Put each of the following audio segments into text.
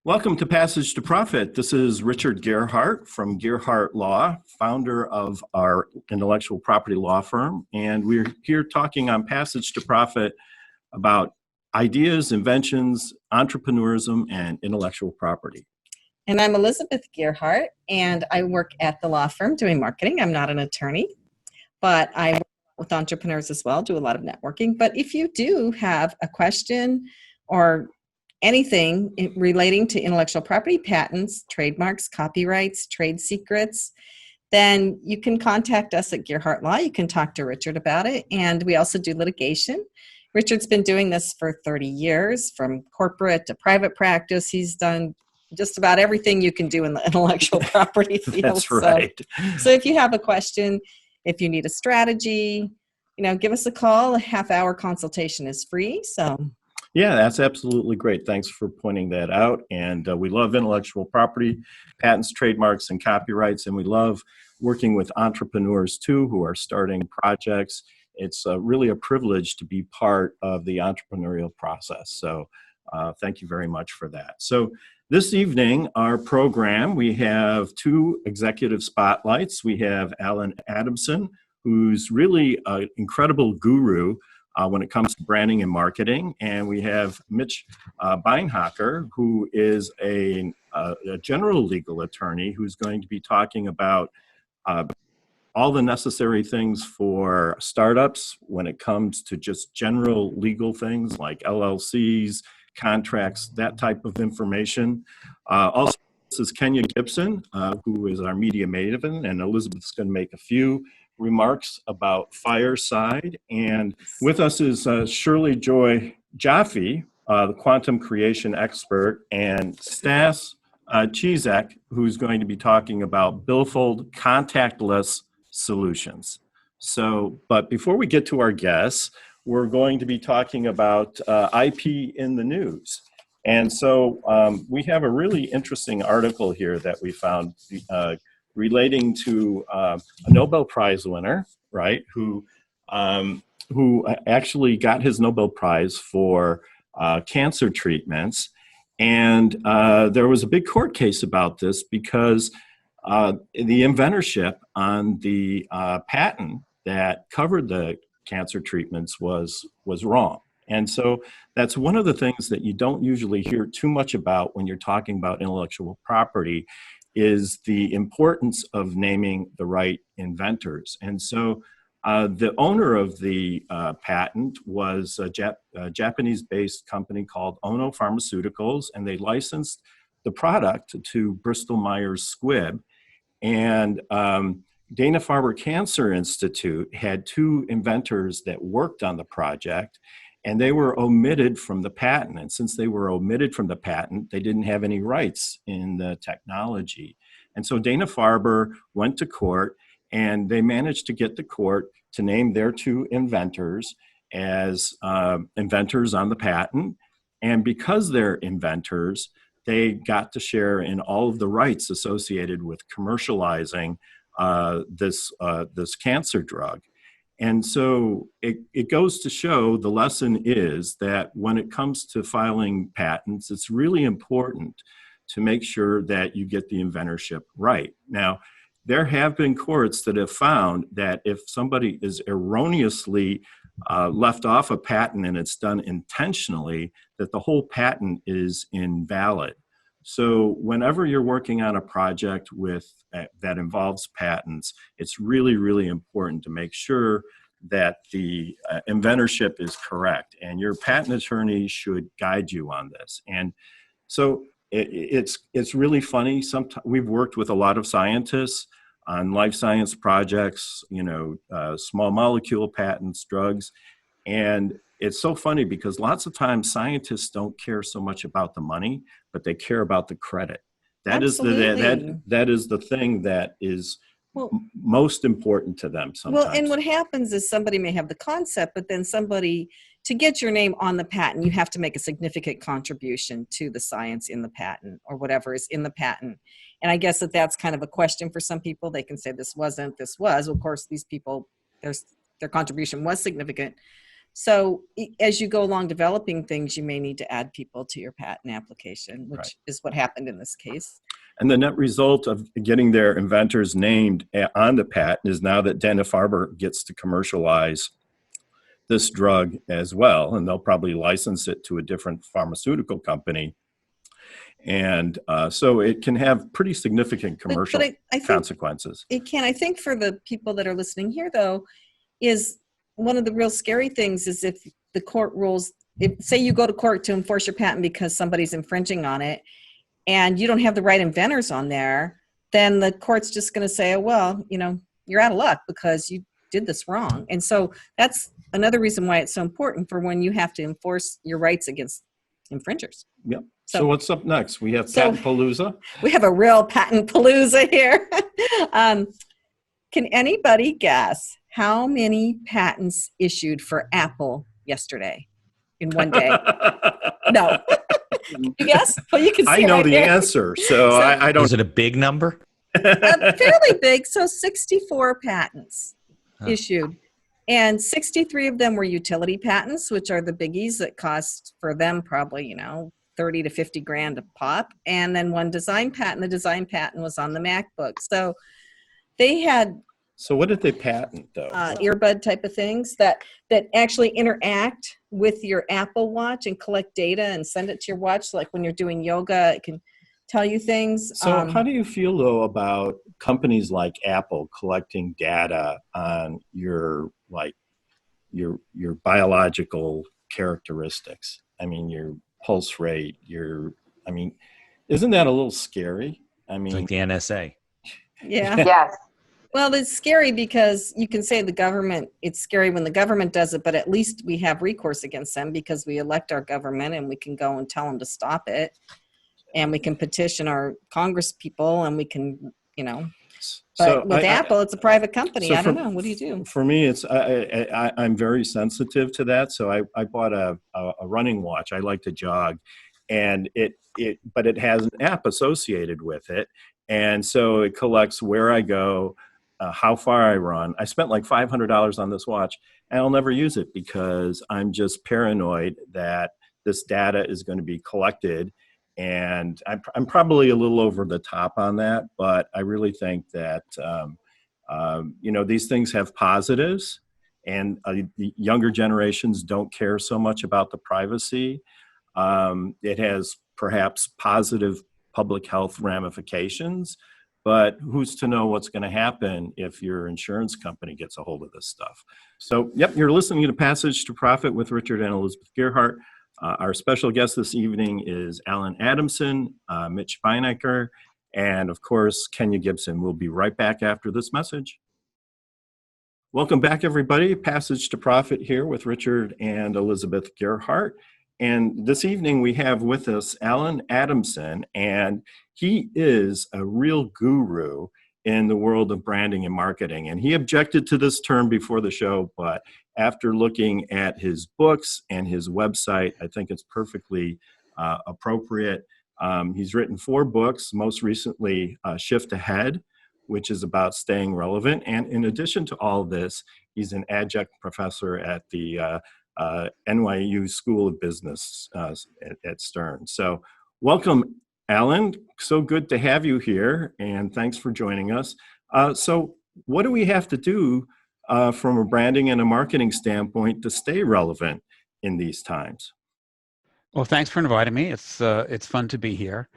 Welcome to Passage to Profit. This is Richard Gerhardt from Gerhardt Law, founder of our intellectual property law firm. And we're here talking on Passage to Profit about ideas, inventions, entrepreneurism, and intellectual property. And I'm Elizabeth Gerhardt, and I work at the law firm doing marketing. I'm not an attorney, but I work with entrepreneurs as well, do a lot of networking. But if you do have a question or anything relating to intellectual property, patents, trademarks, copyrights, trade secrets, then you can contact us at Gerhardt Law. You can talk to Richard about it. And we also do litigation. Richard's been doing this for 30 years, from corporate to private practice. He's done just about everything you can do in the intellectual property field. That's right. So if you have a question, if you need a strategy, give us a call. A half-hour consultation is free. Yeah, that's absolutely great. Thanks for pointing that out. And we love intellectual property, patents, trademarks, and copyrights. And we love working with entrepreneurs too, who are starting projects. It's really a privilege to be part of the entrepreneurial process. So thank you very much for that. So this evening, our program, we have two executive spotlights. We have Alan Adamson, who's really an incredible guru when it comes to branding and marketing. And we have Mitch Beinhaker, who is a general legal attorney who's going to be talking about all the necessary things for startups when it comes to just general legal things like LLCs, contracts, that type of information. Also, this is Kenya Gibson, who is our media maven, and Elizabeth's going to make a few remarks about Fireside. And with us is Shirley Joy Jaffe, the quantum creation expert, and Stas Chizek, who's going to be talking about billfold contactless solutions. But before we get to our guests, we're going to be talking about IP in the news. And so we have a really interesting article here that we found relating to a Nobel Prize winner, right, who actually got his Nobel Prize for cancer treatments. And there was a big court case about this because the inventorship on the patent that covered the cancer treatments was wrong. And so that's one of the things that you don't usually hear too much about when you're talking about intellectual property, is the importance of naming the right inventors. And so the owner of the patent was a Japanese-based company called Ono Pharmaceuticals, and they licensed the product to Bristol Myers Squibb. And Dana-Farber Cancer Institute had two inventors that worked on the project, and they were omitted from the patent. And since they were omitted from the patent, they didn't have any rights in the technology. And so Dana-Farber went to court, and they managed to get the court to name their two inventors as inventors on the patent. And because they're inventors, they got to share in all of the rights associated with commercializing this cancer drug. And so it goes to show, the lesson is that when it comes to filing patents, it's really important to make sure that you get the inventorship right. Now, there have been courts that have found that if somebody is erroneously left off a patent and it's done intentionally, that the whole patent is invalid. So whenever you're working on a project that involves patents, it's really, really important to make sure that the inventorship is correct, and your patent attorney should guide you on this. And so it's really funny. Sometimes we've worked with a lot of scientists on life science projects, small molecule patents, drugs, and it's so funny because lots of times scientists don't care so much about the money, but they care about the credit. That is the thing that is most important to them sometimes. Well, and what happens is somebody may have the concept, but then to get your name on the patent, you have to make a significant contribution to the science in the patent or whatever is in the patent. And I guess that's kind of a question for some people. They can say this wasn't, this was. Of course, these people, their contribution was significant. So as you go along developing things, you may need to add people to your patent application, which Right. is what happened in this case. And the net result of getting their inventors named on the patent is now that Dana-Farber gets to commercialize this drug as well, and they'll probably license it to a different pharmaceutical company. And so it can have pretty significant commercial I think consequences. it can. I think for the people that are listening here, though, is one of the real scary things is if the court rules, say you go to court to enforce your patent because somebody's infringing on it and you don't have the right inventors on there, then the court's just going to say, oh, well, you're out of luck because you did this wrong. And so that's another reason why it's so important for when you have to enforce your rights against infringers. Yep. So what's up next? We have Patent Palooza. We have a real patent palooza here. Can anybody guess how many patents issued for Apple yesterday in one day? No. You guess? Well, you can see I know right the there. answer, so I don't. Is it a big number? Fairly big. So 64 patents issued. And 63 of them were utility patents, which are the biggies that cost for them probably, 30 to 50 grand a pop. And then one design patent. The design patent was on the MacBook. So they had So what did they patent, though? earbud type of things that actually interact with your Apple Watch and collect data and send it to your watch. So like when you're doing yoga, it can tell you things. So how do you feel, though, about companies like Apple collecting data on your biological characteristics? I mean, your pulse rate, isn't that a little scary? I mean, It's like the NSA. Yeah. Yes. Well, it's scary because you can say it's scary when the government does it, but at least we have recourse against them because we elect our government and we can go and tell them to stop it. And we can petition our Congress people and we can, but with Apple, it's a private company. I don't know. What do you do? For me, I'm very sensitive to that. So I bought a running watch. I like to jog, and but it has an app associated with it. And so it collects where I go, how far I run. I spent like $500 on this watch, and I'll never use it because I'm just paranoid that this data is going to be collected. And I'm probably a little over the top on that, but I really think that, these things have positives, and the younger generations don't care so much about the privacy. It has perhaps positive public health ramifications, but who's to know what's going to happen if your insurance company gets a hold of this stuff? So, you're listening to Passage to Profit with Richard and Elizabeth Gearhart. Our special guest this evening is Alan Adamson, Mitch Beinhaker, and of course, Kenya Gibson. We'll be right back after this message. Welcome back, everybody. Passage to Profit here with Richard and Elizabeth Gearhart. And this evening we have with us Alan Adamson, and he is a real guru in the world of branding and marketing. And he objected to this term before the show, but after looking at his books and his website, I think it's perfectly appropriate. He's written 4 books, most recently Shift Ahead, which is about staying relevant. And in addition to all this, he's an adjunct professor at the NYU School of Business at Stern. So welcome, Alan. So good to have you here, and thanks for joining us. So what do we have to do from a branding and a marketing standpoint to stay relevant in these times? Well, thanks for inviting me. It's fun to be here.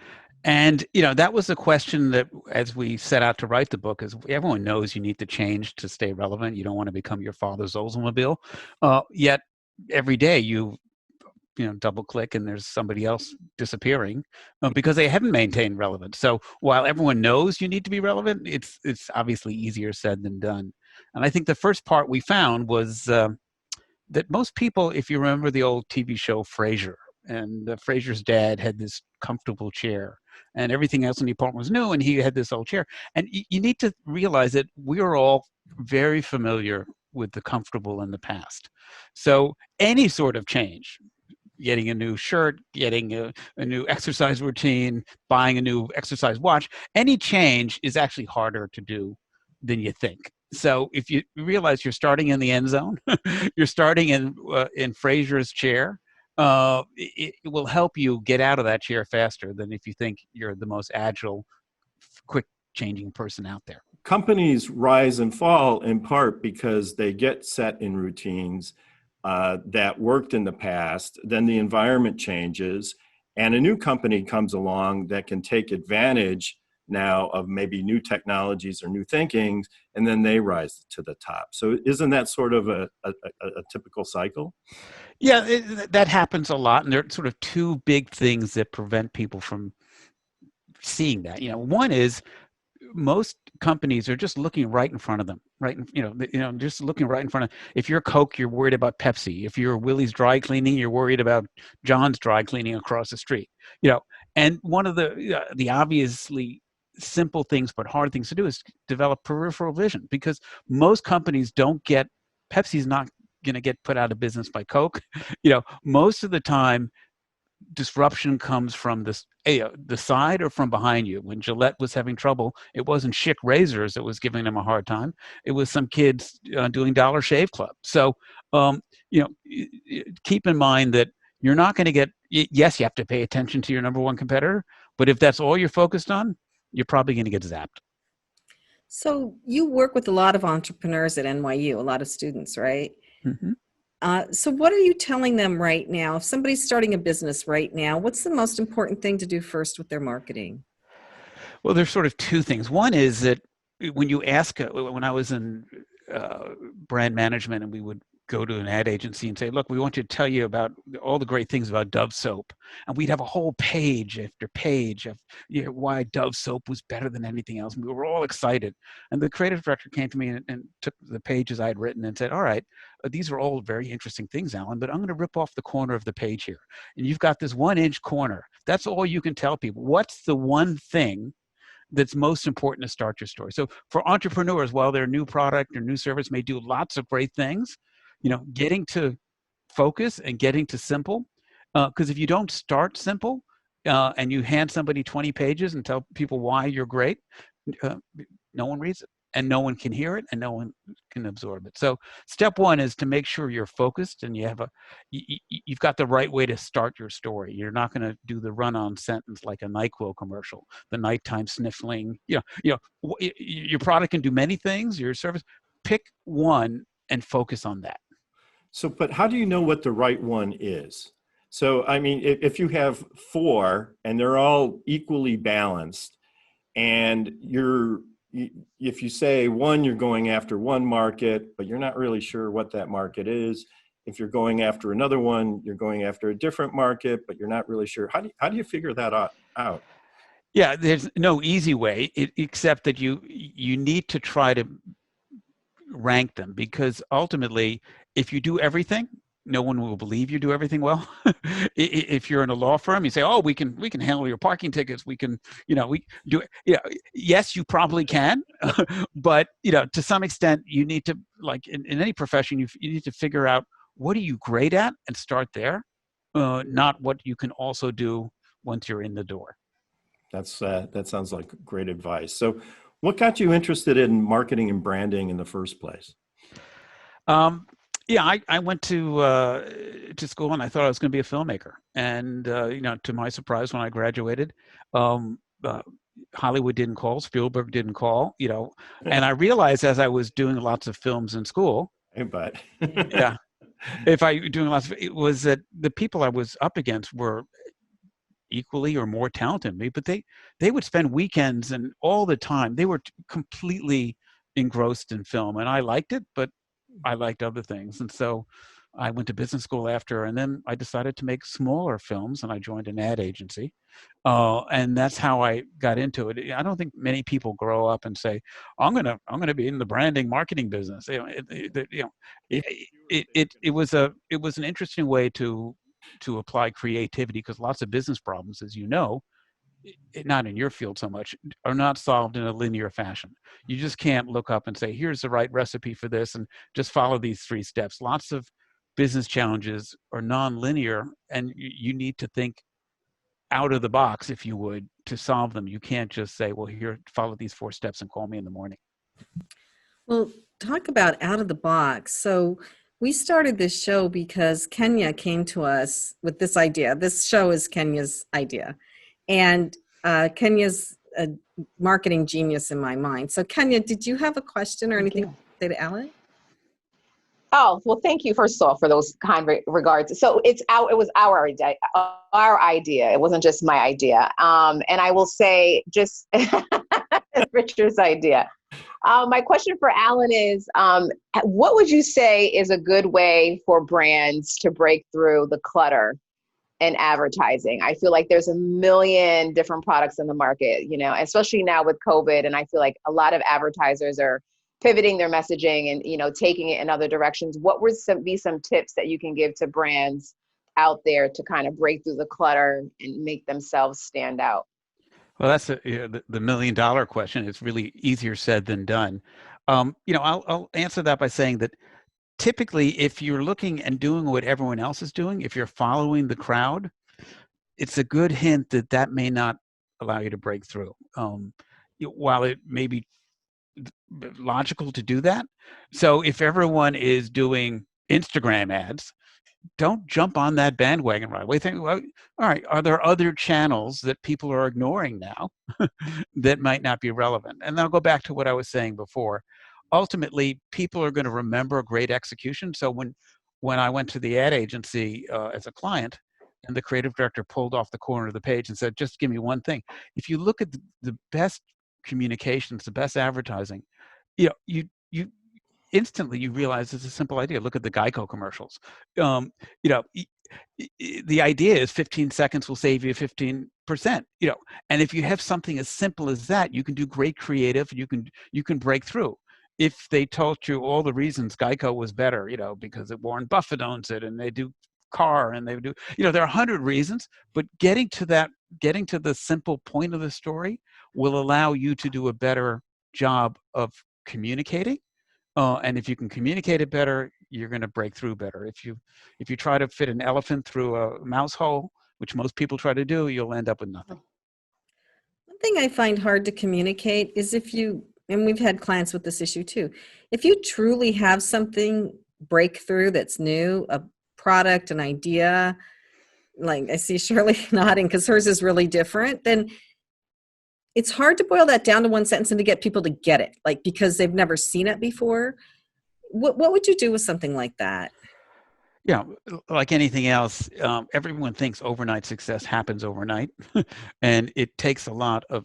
And, that was a question that as we set out to write the book, is everyone knows you need to change to stay relevant. You don't want to become your father's Oldsmobile. Yet every day you double click and there's somebody else disappearing because they haven't maintained relevance. So while everyone knows you need to be relevant, it's obviously easier said than done. And I think the first part we found was that most people, if you remember the old TV show Frasier, and Frasier's dad had this comfortable chair and everything else in the apartment was new and he had this old chair. And you need to realize that we are all very familiar with the comfortable in the past. So any sort of change, getting a new shirt, getting a new exercise routine, buying a new exercise watch, any change is actually harder to do than you think. So if you realize you're starting in the end zone, you're starting in Frazier's chair, it will help you get out of that chair faster than if you think you're the most agile, quick changing person out there. Companies rise and fall in part because they get set in routines that worked in the past. Then the environment changes, and a new company comes along that can take advantage now of maybe new technologies or new thinkings, and then they rise to the top. So isn't that sort of a typical cycle? Yeah, that happens a lot, and there are sort of two big things that prevent people from seeing that. One is most companies are just looking right in front of them, right? Just looking right in front of. If you're Coke, you're worried about Pepsi. If you're Willie's Dry Cleaning, you're worried about John's Dry Cleaning across the street. And one of the obviously simple things but hard things to do is develop peripheral vision, because most companies don't get. Pepsi's not going to get put out of business by Coke. Most of the time disruption comes from the side or from behind you. When Gillette was having trouble, it wasn't Schick razors that was giving them a hard time. It was some kids doing Dollar Shave Club. So, keep in mind that you're not going to get. Yes, you have to pay attention to your number one competitor, but if that's all you're focused on, you're probably going to get zapped. So you work with a lot of entrepreneurs at NYU, a lot of students, right? Mm-hmm. So what are you telling them right now? If somebody's starting a business right now, what's the most important thing to do first with their marketing? Well, there's sort of two things. One is that when you ask, when I was in brand management, and we would go to an ad agency and say, look, we want you to tell you about all the great things about Dove soap. And we'd have a whole page after page of why Dove soap was better than anything else. And we were all excited. And the creative director came to me and took the pages I had written and said, all right, these are all very interesting things, Alan, but I'm going to rip off the corner of the page here. And you've got this 1-inch corner. That's all you can tell people. What's the one thing that's most important to start your story? So for entrepreneurs, while their new product or new service may do lots of great things, getting to focus and getting to simple, because if you don't start simple and you hand somebody 20 pages and tell people why you're great, no one reads it, and no one can hear it, and no one can absorb it. So step one is to make sure you're focused and you've got the right way to start your story. You're not going to do the run-on sentence like a NyQuil commercial, the nighttime sniffling. Your product can do many things, your service. Pick one and focus on that. So, but how do you know what the right one is? So, I mean, if you have 4 and they're all equally balanced, and if you say one, you're going after one market, but you're not really sure what that market is. If you're going after another one, you're going after a different market, but you're not really sure. How do you figure that out? Yeah, there's no easy way, except that you need to try to rank them, because ultimately, if you do everything, no one will believe you do everything well. If you're in a law firm, you say, "Oh, we can handle your parking tickets. We can, we do it." Yes, you probably can, but to some extent, you need to, like in any profession, you need to figure out what are you great at and start there, not what you can also do once you're in the door. That sounds like great advice. So, what got you interested in marketing and branding in the first place? Yeah, I went to school and I thought I was going to be a filmmaker. And to my surprise, when I graduated, um, uh, Hollywood didn't call, Spielberg didn't call, and I realized as I was doing lots of films in school, Hey, but yeah, if I doing lots of it was that the people I was up against were equally or more talented than me, but they would spend weekends and all the time. They were completely engrossed in film, and I liked it, but I liked other things. And so I went to business school after, and then I decided to make smaller films, and I joined an ad agency. And that's how I got into it. I don't think many people grow up and say, I'm gonna be in the branding marketing business. It was an interesting way to apply creativity, because lots of business problems, as not in your field so much, are not solved in a linear fashion. You just can't look up and say, here's the right recipe for this and just follow these 3 steps. Lots of business challenges are non-linear, and you need to think out of the box, if you would, to solve them. You can't just say, well, here, follow these 4 steps and call me in the morning. Well, talk about out of the box. So we started this show because Kenya came to us with this idea. This show is Kenya's idea. And Kenya's a marketing genius in my mind. So Kenya, did you have a question or Thank anything you. to say to Alan? Oh, well, thank you first of all for those kind regards. So it was our idea. Our idea. It wasn't just my idea. And I will say just Richard's idea. My question for Alan is, what would you say is a good way for brands to break through the clutter in advertising? I feel like there's a million different products in the market, especially now with COVID. And I feel like a lot of advertisers are pivoting their messaging and, taking it in other directions. What would be some tips that you can give to brands out there to kind of break through the clutter and make themselves stand out? Well, that's the $1 million question. It's really easier said than done. I'll answer that by saying that typically, if you're looking and doing what everyone else is doing, if you're following the crowd, it's a good hint that that may not allow you to break through. While it may be logical to do that. So if everyone is doing Instagram ads, don't jump on that bandwagon right away. Think, well, all right, are there other channels that people are ignoring now that might not be relevant? And I'll go back to what I was saying before. Ultimately, people are going to remember great execution. So when I went to the ad agency as a client, and the creative director pulled off the corner of the page and said, just give me one thing. If you look at the best communications, the best advertising, you instantly you realize it's a simple idea. Look at the Geico commercials. Um, you know, the idea is 15 seconds will save you 15%. And if you have something as simple as that, you can do great creative. You can break through. If they told you all the reasons Geico was better, because Warren Buffett owns it and they do car and they do, there are 100 reasons, but getting to the simple point of the story will allow you to do a better job of communicating. And if you can communicate it better, you're going to break through better. If you try to fit an elephant through a mouse hole, which most people try to do, you'll end up with nothing. One thing I find hard to communicate is and we've had clients with this issue too, if you truly have something breakthrough that's new, a product, an idea, like I see Shirley nodding because hers is really different, then it's hard to boil that down to one sentence and to get people to get it, like because they've never seen it before. What would you do with something like that? Yeah, like anything else, everyone thinks overnight success happens overnight, and it takes a lot of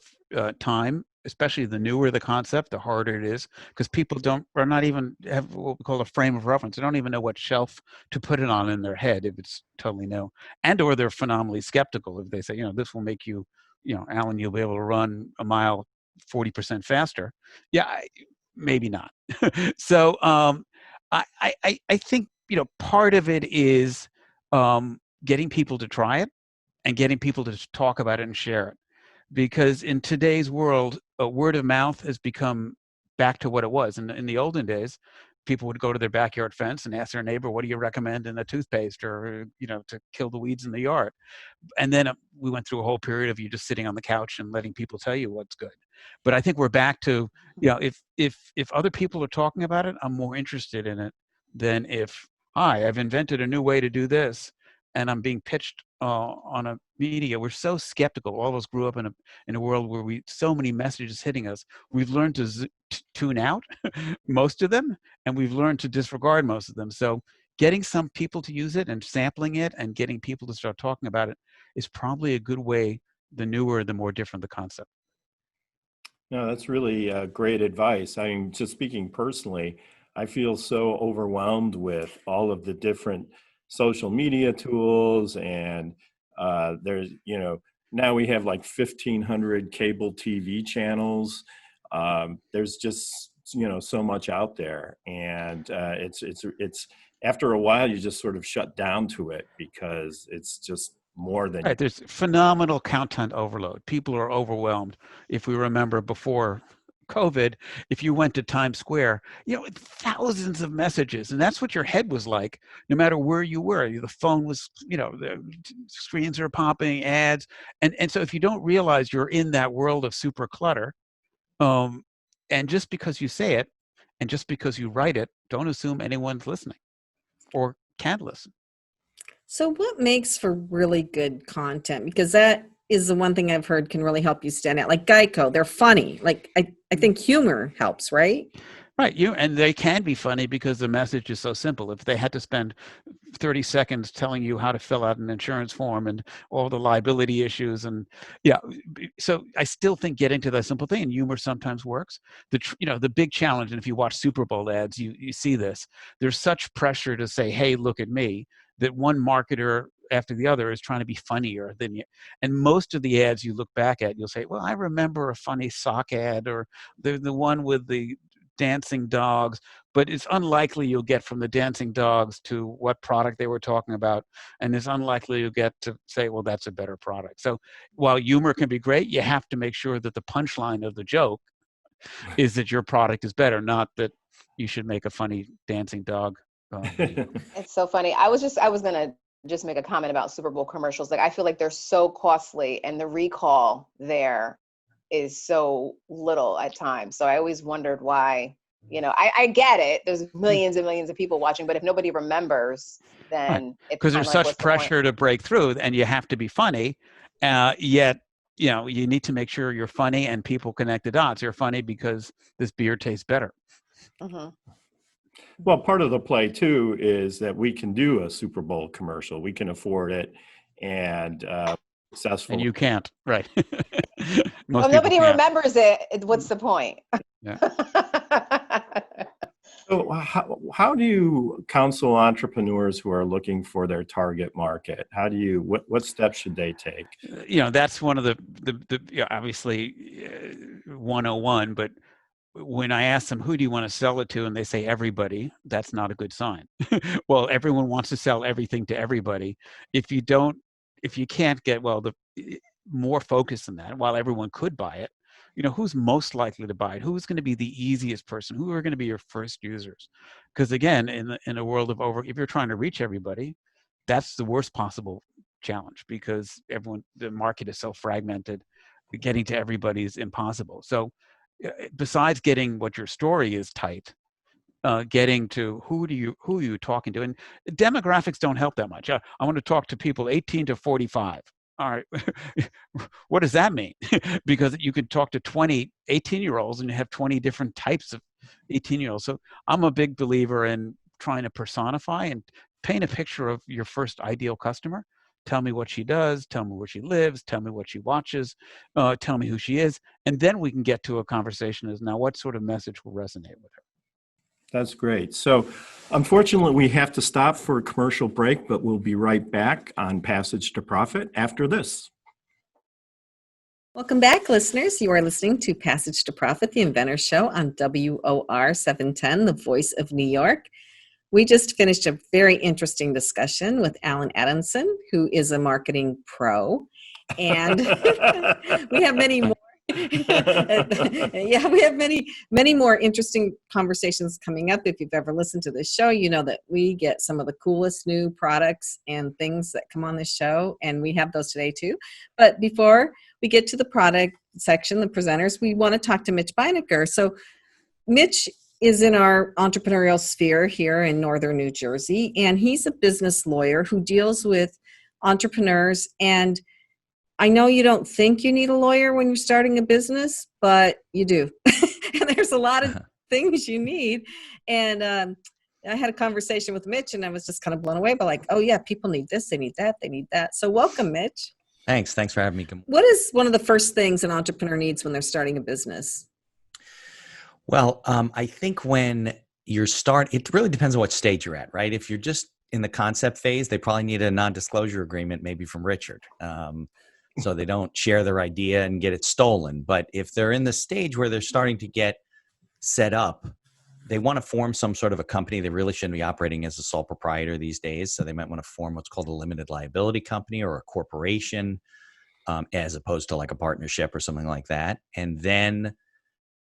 time. Especially the newer the concept, the harder it is, because people are not even have what we call a frame of reference. They don't even know what shelf to put it on in their head if it's totally new, or they're phenomenally skeptical if they say, this will make you, Alan, you'll be able to run a mile 40% faster. Yeah, maybe not. So I think part of it is getting people to try it and getting people to talk about it and share it. Because in today's world, word of mouth has become back to what it was. In the olden days, people would go to their backyard fence and ask their neighbor, what do you recommend in a toothpaste or, to kill the weeds in the yard? And then we went through a whole period of you just sitting on the couch and letting people tell you what's good. But I think we're back to, if other people are talking about it, I'm more interested in it than if, hi, I've invented a new way to do this and I'm being pitched on a media. We're so skeptical. All of us grew up in a world where so many messages hitting us. We've learned to tune out most of them, and we've learned to disregard most of them. So getting some people to use it and sampling it and getting people to start talking about it is probably a good way, the newer, the more different the concept. No, that's really great advice. I mean, just speaking personally, I feel so overwhelmed with all of the different social media tools, and there's, now we have like 1,500 cable TV channels. There's just, so much out there, and it's after a while you just sort of shut down to it because it's just more than right. There's phenomenal content overload. People are overwhelmed. If we remember before COVID, if you went to Times Square, thousands of messages, and that's what your head was like, no matter where you were. The phone was, the screens are popping, ads, and so if you don't realize you're in that world of super clutter, and just because you say it, And just because you write it, don't assume anyone's listening or can listen. So what makes for really good content? Because that is the one thing I've heard can really help you stand out. Like Geico, they're funny. Like I think humor helps, right? Right. And they can be funny because the message is so simple. If they had to spend 30 seconds telling you how to fill out an insurance form and all the liability issues, and so I still think getting to that simple thing, and humor sometimes works. The big challenge, and if you watch Super Bowl ads, you see this. There's such pressure to say, "Hey, look at me," that one marketer after the other is trying to be funnier than you. And most of the ads you look back at, you'll say, "Well, I remember a funny sock ad, or the one with the dancing dogs," but it's unlikely you'll get from the dancing dogs to what product they were talking about, and it's unlikely you'll get to say, well, that's a better product. So while humor can be great, you have to make sure that the punchline of the joke is that your product is better, not that you should make a funny dancing dog video. It's so funny. I was gonna just make a comment about Super Bowl commercials. Like, I feel like they're so costly, and the recall there is so little at times. So I always wondered why, I get it. There's millions and millions of people watching, but if nobody remembers, then it's because kind there's of like, such what's the point? pressure to break through, and you have to be funny, yet you need to make sure you're funny and people connect the dots. You're funny because this beer tastes better. Mm-hmm. Well, part of the play too is that we can do a Super Bowl commercial. We can afford it, and successful. And you can't, right? Well, nobody remembers it. What's the point? Yeah. So how do you counsel entrepreneurs who are looking for their target market? What steps should they take? That's one of the obviously 101, but when I ask them, who do you want to sell it to? And they say everybody, that's not a good sign. Well, everyone wants to sell everything to everybody. If you can't get, more focus than that, while everyone could buy it, who's most likely to buy it? Who's going to be the easiest person? Who are going to be your first users? Because again, in a world of if you're trying to reach everybody, that's the worst possible challenge, because the market is so fragmented. Getting to everybody is impossible. So besides getting what your story is tight, getting to who are you talking to, and demographics don't help that much. I want to talk to people 18 to 45. All right, what does that mean? Because you could talk to 20 18-year-olds and you have 20 different types of 18-year-olds. So I'm a big believer in trying to personify and paint a picture of your first ideal customer. Tell me what she does, tell me where she lives, tell me what she watches, tell me who she is, and then we can get to a conversation as now what sort of message will resonate with her. That's great. So unfortunately, we have to stop for a commercial break, but we'll be right back on Passage to Profit after this. Welcome back, listeners. You are listening to Passage to Profit, the Inventor Show on WOR 710, the voice of New York. We just finished a very interesting discussion with Alan Adamson, who is a marketing pro. And we have many more. Yeah, we have many more interesting conversations coming up. If you've ever listened to this show, you know that we get some of the coolest new products and things that come on this show, and we have those today too. But before we get to the product section, the presenters, we want to talk to Mitch Beinhaker. So Mitch is in our entrepreneurial sphere here in northern New Jersey, and he's a business lawyer who deals with entrepreneurs. And I know you don't think you need a lawyer when you're starting a business, but you do. And there's a lot of things you need. And I had a conversation with Mitch, and I was just kind of blown away by oh yeah, people need this, they need that, they need that. So welcome, Mitch. Thanks for having me. What is one of the first things an entrepreneur needs when they're starting a business? Well, I think when it really depends on what stage you're at, right? If you're just in the concept phase, they probably need a non-disclosure agreement, maybe from Richard. So they don't share their idea and get it stolen. But if they're in the stage where they're starting to get set up, they want to form some sort of a company. They really shouldn't be operating as a sole proprietor these days. So they might want to form what's called a limited liability company or a corporation, as opposed to a partnership or something like that. And then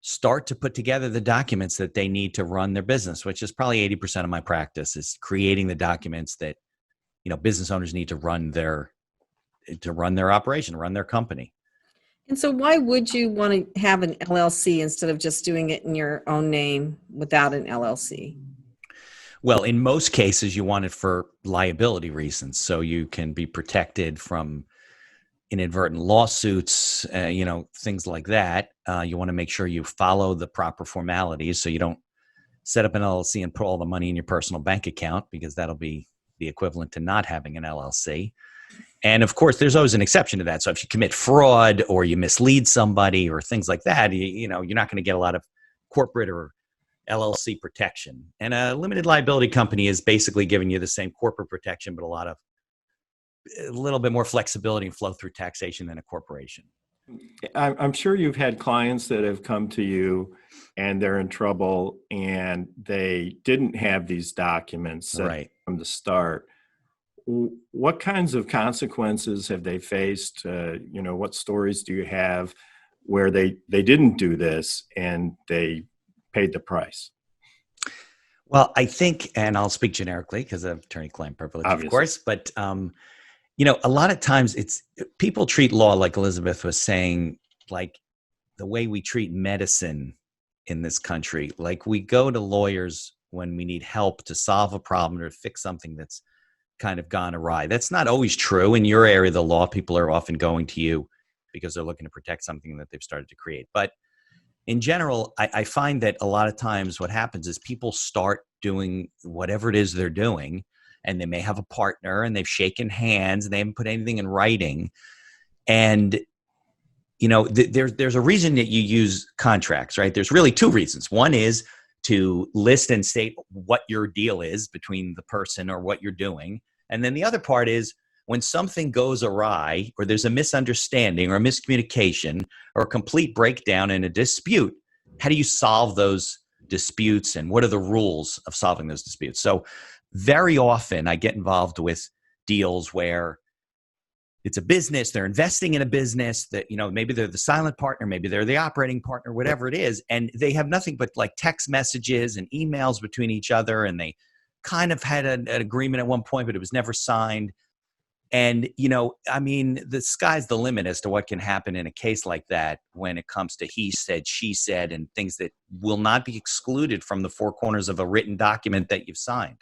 start to put together the documents that they need to run their business, which is probably 80% of my practice, is creating the documents that, business owners need to run their operation, run their company. And so why would you want to have an LLC instead of just doing it in your own name without an LLC? Well, in most cases, you want it for liability reasons, so you can be protected from inadvertent lawsuits, things like that. You want to make sure you follow the proper formalities, so you don't set up an LLC and put all the money in your personal bank account, because that'll be the equivalent to not having an LLC. And of course, there's always an exception to that. So if you commit fraud or you mislead somebody or things like that, you're not going to get a lot of corporate or LLC protection. And a limited liability company is basically giving you the same corporate protection, but a little bit more flexibility and flow through taxation than a corporation. I'm sure you've had clients that have come to you and they're in trouble and they didn't have these documents set Right. from the start. What kinds of consequences have they faced? What stories do you have where they didn't do this and they paid the price? Well, I think, and I'll speak generically because of attorney-client privilege, Obviously. of course, but a lot of times people treat law, like Elizabeth was saying, like the way we treat medicine in this country. Like we go to lawyers when we need help to solve a problem or fix something that's kind of gone awry. That's not always true. In your area of the law, people are often going to you because they're looking to protect something that they've started to create. But in general, I find that a lot of times what happens is people start doing whatever it is they're doing, and they may have a partner and they've shaken hands and they haven't put anything in writing. And, there's a reason that you use contracts, right? There's really two reasons. One is to list and state what your deal is between the person or what you're doing. And then the other part is when something goes awry or there's a misunderstanding or a miscommunication or a complete breakdown in a dispute, how do you solve those disputes and what are the rules of solving those disputes? So very often I get involved with deals where it's a business, they're investing in a business that, maybe they're the silent partner, maybe they're the operating partner, whatever it is. And they have nothing but like text messages and emails between each other. And they kind of had an agreement at one point, but it was never signed. And, the sky's the limit as to what can happen in a case like that when it comes to he said, she said, and things that will not be excluded from the four corners of a written document that you've signed.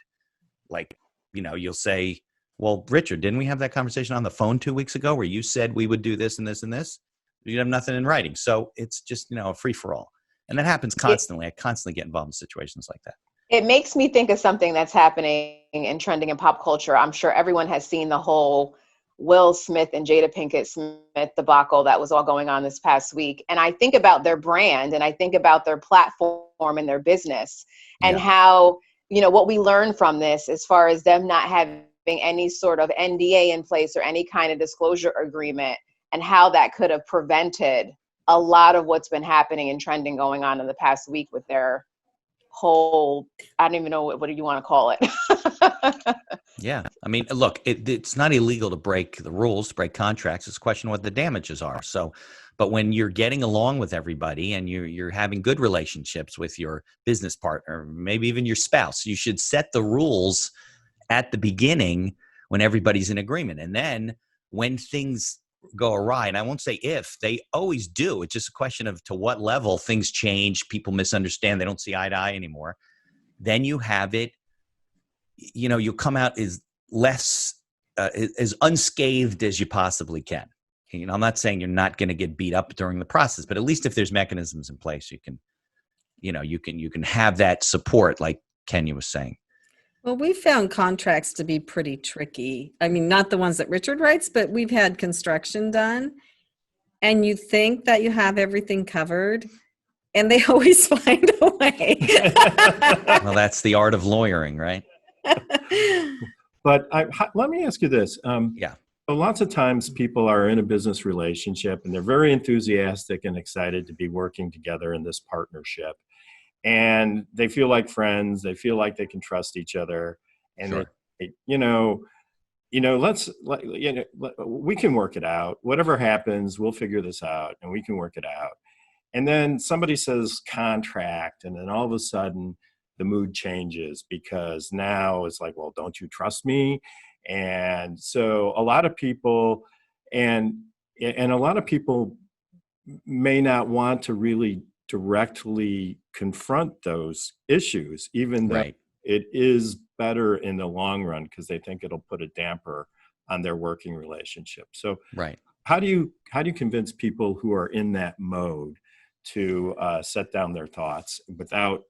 Like, you'll say, well, Richard, didn't we have that conversation on the phone 2 weeks ago where you said we would do this and this and this? You have nothing in writing. So it's just, a free for all. And that happens constantly. I constantly get involved in situations like that. It makes me think of something that's happening and trending in pop culture. I'm sure everyone has seen the whole Will Smith and Jada Pinkett Smith debacle that was all going on this past week. And I think about their brand and I think about their platform and their business and how, what we learned from this as far as them not having any sort of NDA in place or any kind of disclosure agreement, and how that could have prevented a lot of what's been happening and trending going on in the past week with their whole, I don't even know what do you want to call it. Yeah. I mean, look, it's not illegal to break the rules, to break contracts. It's a question of what the damages are. So, but when you're getting along with everybody and you're having good relationships with your business partner, maybe even your spouse, you should set the rules at the beginning when everybody's in agreement. And then when things go awry, and I won't say if, they always do. It's just a question of to what level things change, people misunderstand, they don't see eye to eye anymore. Then you have it, you'll come out as less, as unscathed as you possibly can. I'm not saying you're not going to get beat up during the process, but at least if there's mechanisms in place, you can have that support, like Kenya was saying. Well, we found contracts to be pretty tricky. I mean, not the ones that Richard writes, but we've had construction done. And you think that you have everything covered, and they always find a way. Well, that's the art of lawyering, right? But let me ask you this. Yeah. Lots of times people are in a business relationship and they're very enthusiastic and excited to be working together in this partnership. And they feel like friends. They feel like they can trust each other. And, Sure. we can work it out. Whatever happens, we'll figure this out and we can work it out. And then somebody says contract, and then all of a sudden the mood changes because now it's like, well, don't you trust me? And so a lot of people, and a lot of people may not want to really directly confront those issues, even though Right. it is better in the long run because they think it'll put a damper on their working relationship. So Right. how do you convince people who are in that mode to set down their thoughts without,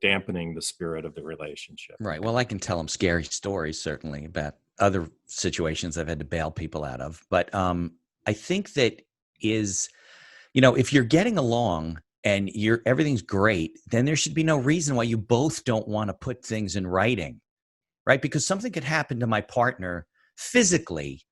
dampening the spirit of the relationship? Right. Well, I can tell them scary stories, certainly, about other situations I've had to bail people out of. But I think that is, if you're getting along and everything's great, then there should be no reason why you both don't want to put things in writing, right? Because something could happen to my partner physically,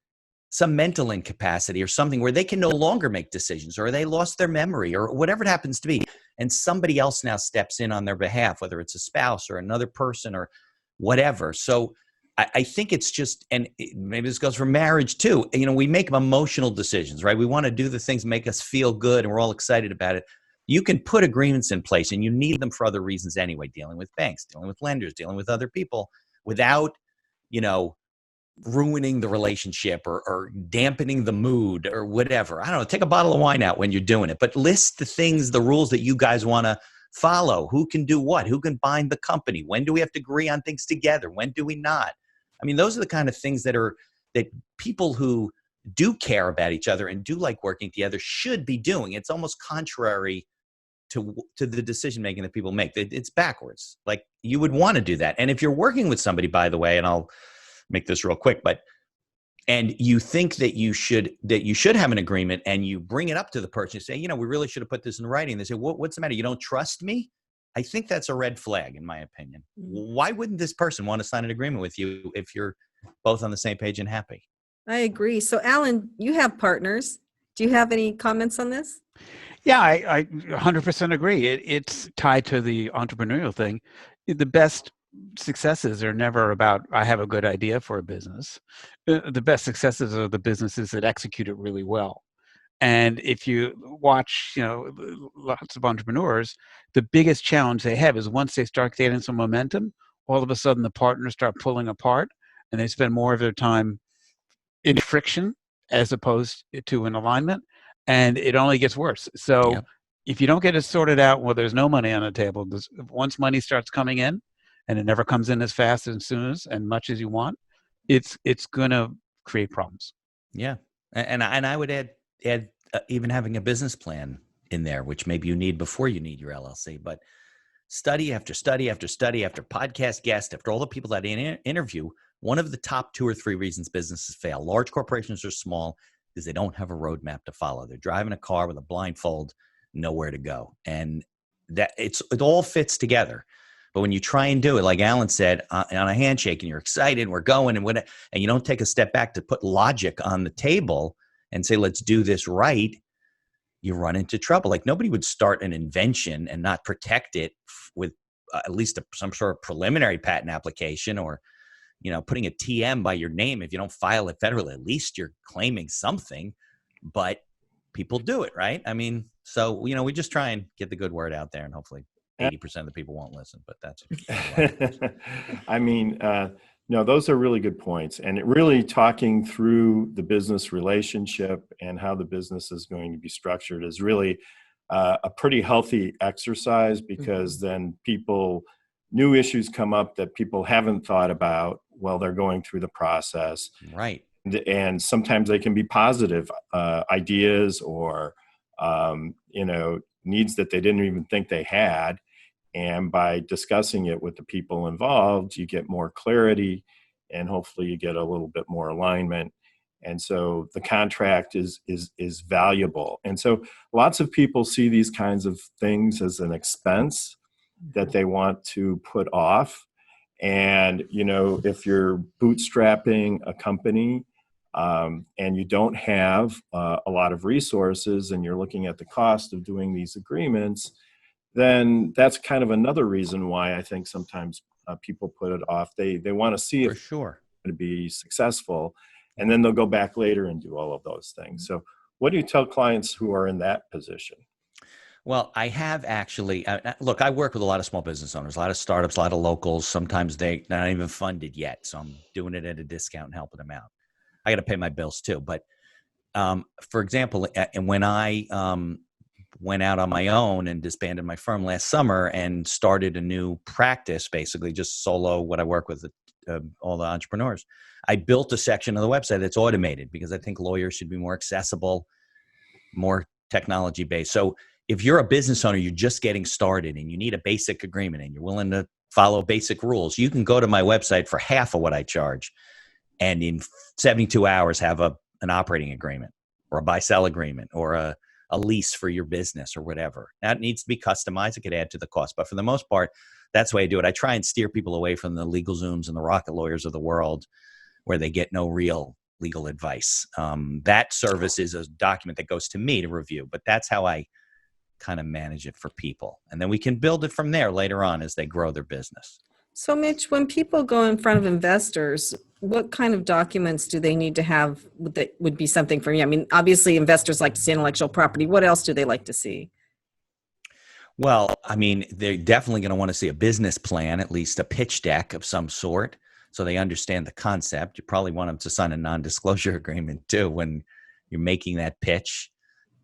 some mental incapacity or something where they can no longer make decisions, or they lost their memory, or whatever it happens to be. And somebody else now steps in on their behalf, whether it's a spouse or another person or whatever. So I think it's just, and maybe this goes for marriage too. We make emotional decisions, right? We want to do the things that make us feel good and we're all excited about it. You can put agreements in place, and you need them for other reasons anyway, dealing with banks, dealing with lenders, dealing with other people, without, ruining the relationship or dampening the mood or whatever. I don't know. Take a bottle of wine out when you're doing it, but list the rules that you guys want to follow. Who can do what? Who can bind the company? When do we have to agree on things together? When do we not? I mean, those are the kind of things that people who do care about each other and do like working together should be doing. It's almost contrary to the decision making that people make. It's backwards. Like, you would want to do that. And if you're working with somebody, by the way, and I'll make this real quick, and you think that you should have an agreement, and you bring it up to the person, you say, we really should have put this in writing. They say, what's the matter? You don't trust me? I think that's a red flag, in my opinion. Why wouldn't this person want to sign an agreement with you if you're both on the same page and happy? I agree. So Alan, you have partners. Do you have any comments on this? Yeah, I 100% agree. It's tied to the entrepreneurial thing. The best successes are never about, I have a good idea for a business. The best successes are the businesses that execute it really well. And if you watch, lots of entrepreneurs, the biggest challenge they have is once they start getting some momentum, all of a sudden the partners start pulling apart, and they spend more of their time in friction as opposed to an alignment, and it only gets worse. So Yep. if you don't get it sorted out, well, there's no money on the table. Once money starts coming in, and it never comes in as fast and soon as and much as you want, it's going to create problems. Yeah. And I would add even having a business plan in there, which maybe you need before you need your LLC, but study after study after study after podcast guest, after all the people that I interview, one of the top 2 or 3 reasons businesses fail, large corporations or small, is they don't have a roadmap to follow. They're driving a car with a blindfold, nowhere to go. And that it all fits together. But when you try and do it, like Alan said, on a handshake, and you're excited, we're going, and you don't take a step back to put logic on the table and say, let's do this right, you run into trouble. Like, nobody would start an invention and not protect it with at least some sort of preliminary patent application, or, putting a TM by your name. If you don't file it federally, at least you're claiming something. But people do it, right? I mean, so, we just try and get the good word out there, and hopefully 80% of the people won't listen, but that's. I mean, no, those are really good points. And it really talking through the business relationship and how the business is going to be structured is really a pretty healthy exercise, because then new issues come up that people haven't thought about while they're going through the process. Right. And sometimes they can be positive ideas or, needs that they didn't even think they had. And by discussing it with the people involved, you get more clarity, and hopefully you get a little bit more alignment. And so the contract is valuable. And so lots of people see these kinds of things as an expense that they want to put off. And, if you're bootstrapping a company and you don't have a lot of resources, and you're looking at the cost of doing these agreements, then that's kind of another reason why I think sometimes people put it off. They want to see if it's going to be successful, and then they'll go back later and do all of those things. So what do you tell clients who are in that position? Well, I have actually, look, I work with a lot of small business owners, a lot of startups, a lot of locals. Sometimes they're not even funded yet, so I'm doing it at a discount and helping them out. I got to pay my bills too. But For example, and when I went out on my own and disbanded my firm last summer and started a new practice, basically just solo, what I work with all the entrepreneurs, I built a section of the website that's automated because I think lawyers should be more accessible, more technology based. So if you're a business owner, you're just getting started and you need a basic agreement and you're willing to follow basic rules, you can go to my website for half of what I charge and in 72 hours have an operating agreement or a buy-sell agreement or a lease for your business or whatever. Now it needs to be customized. It could add to the cost, but for the most part, that's the way I do it. I try and steer people away from the LegalZooms and the rocket lawyers of the world where they get no real legal advice. That service is a document that goes to me to review, but that's how I kind of manage it for people. And then we can build it from there later on as they grow their business. So Mitch, when people go in front of investors, what kind of documents do they need to have that would be something for you? I mean, obviously investors like to see intellectual property. What else do they like to see? Well, I mean, they're definitely going to want to see a business plan, at least a pitch deck of some sort, so they understand the concept. You probably want them to sign a non-disclosure agreement too when you're making that pitch.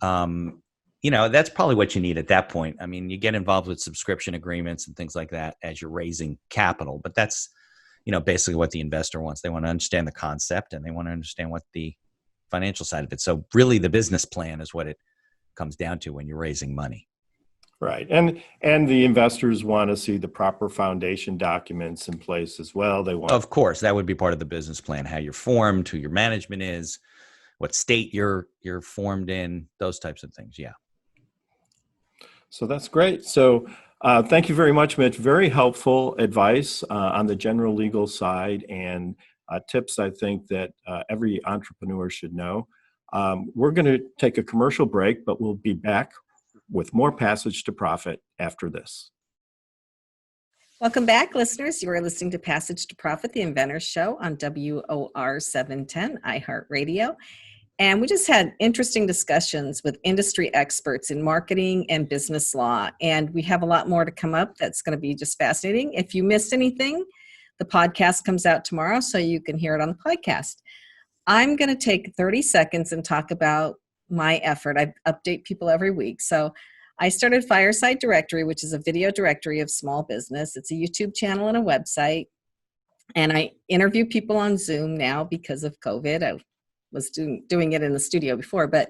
That's probably what you need at that point. I mean, you get involved with subscription agreements and things like that as you're raising capital, but that's, basically what the investor wants. They want to understand the concept and they want to understand what the financial side of it. So really the business plan is what it comes down to when you're raising money. Right. And the investors want to see the proper foundation documents in place as well. They want, of course, that would be part of the business plan, how you're formed, who your management is, what state you're formed in, those types of things. Yeah. So that's great. So thank you very much, Mitch. Very helpful advice on the general legal side and tips I think that every entrepreneur should know. We're going to take a commercial break, but we'll be back with more Passage to Profit after this. Welcome back, listeners. You are listening to Passage to Profit, the Inventor Show on WOR 710 iHeartRadio. And we just had interesting discussions with industry experts in marketing and business law. And we have a lot more to come up that's going to be just fascinating. If you missed anything, the podcast comes out tomorrow, so you can hear it on the podcast. I'm going to take 30 seconds and talk about my effort. I update people every week. So I started Fireside Directory, which is a video directory of small business. It's a YouTube channel and a website. And I interview people on Zoom now because of COVID. I was doing it in the studio before, but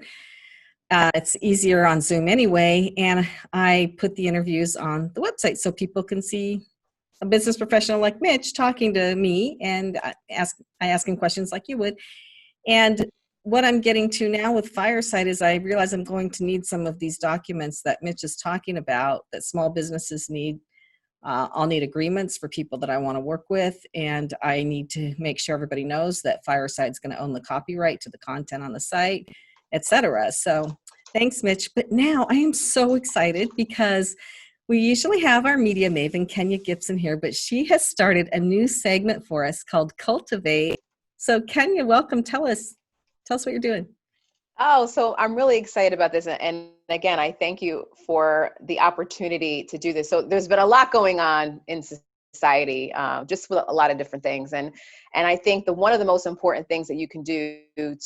it's easier on Zoom anyway. And I put the interviews on the website so people can see a business professional like Mitch talking to me, and I ask him questions like you would. And what I'm getting to now with Fireside is I realize I'm going to need some of these documents that Mitch is talking about that small businesses need. I'll need agreements for people that I want to work with, and I need to make sure everybody knows that Fireside's going to own the copyright to the content on the site, etc. So thanks, Mitch. But now I am so excited because we usually have our media maven, Kenya Gibson, here, but she has started a new segment for us called Cultivate. So Kenya, welcome. Tell us what you're doing. Oh, so I'm really excited about this. And again, I thank you for the opportunity to do this. So there's been a lot going on in society, just with a lot of different things. And I think one of the most important things that you can do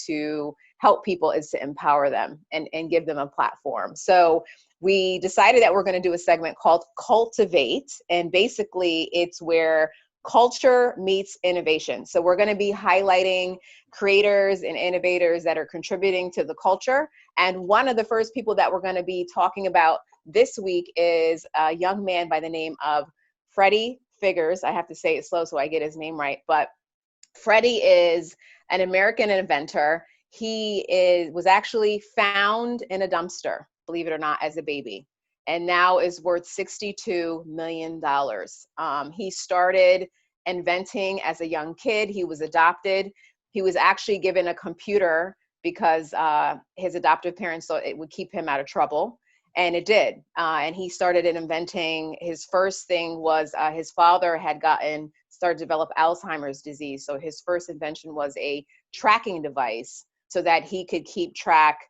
to help people is to empower them and give them a platform. So we decided that we're going to do a segment called Cultivate. And basically it's where culture meets innovation. So we're going to be highlighting creators and innovators that are contributing to the culture. And one of the first people that we're going to be talking about this week is a young man by the name of Freddie Figures. I have to say it slow so I get his name right. But Freddie is an American inventor. He was actually found in a dumpster, believe it or not, as a baby, and now is worth $62 million. He started inventing as a young kid. He was adopted. He was actually given a computer because his adoptive parents thought it would keep him out of trouble, and it did. And he started inventing. His first thing was his father had started to develop Alzheimer's disease. So his first invention was a tracking device so that he could keep track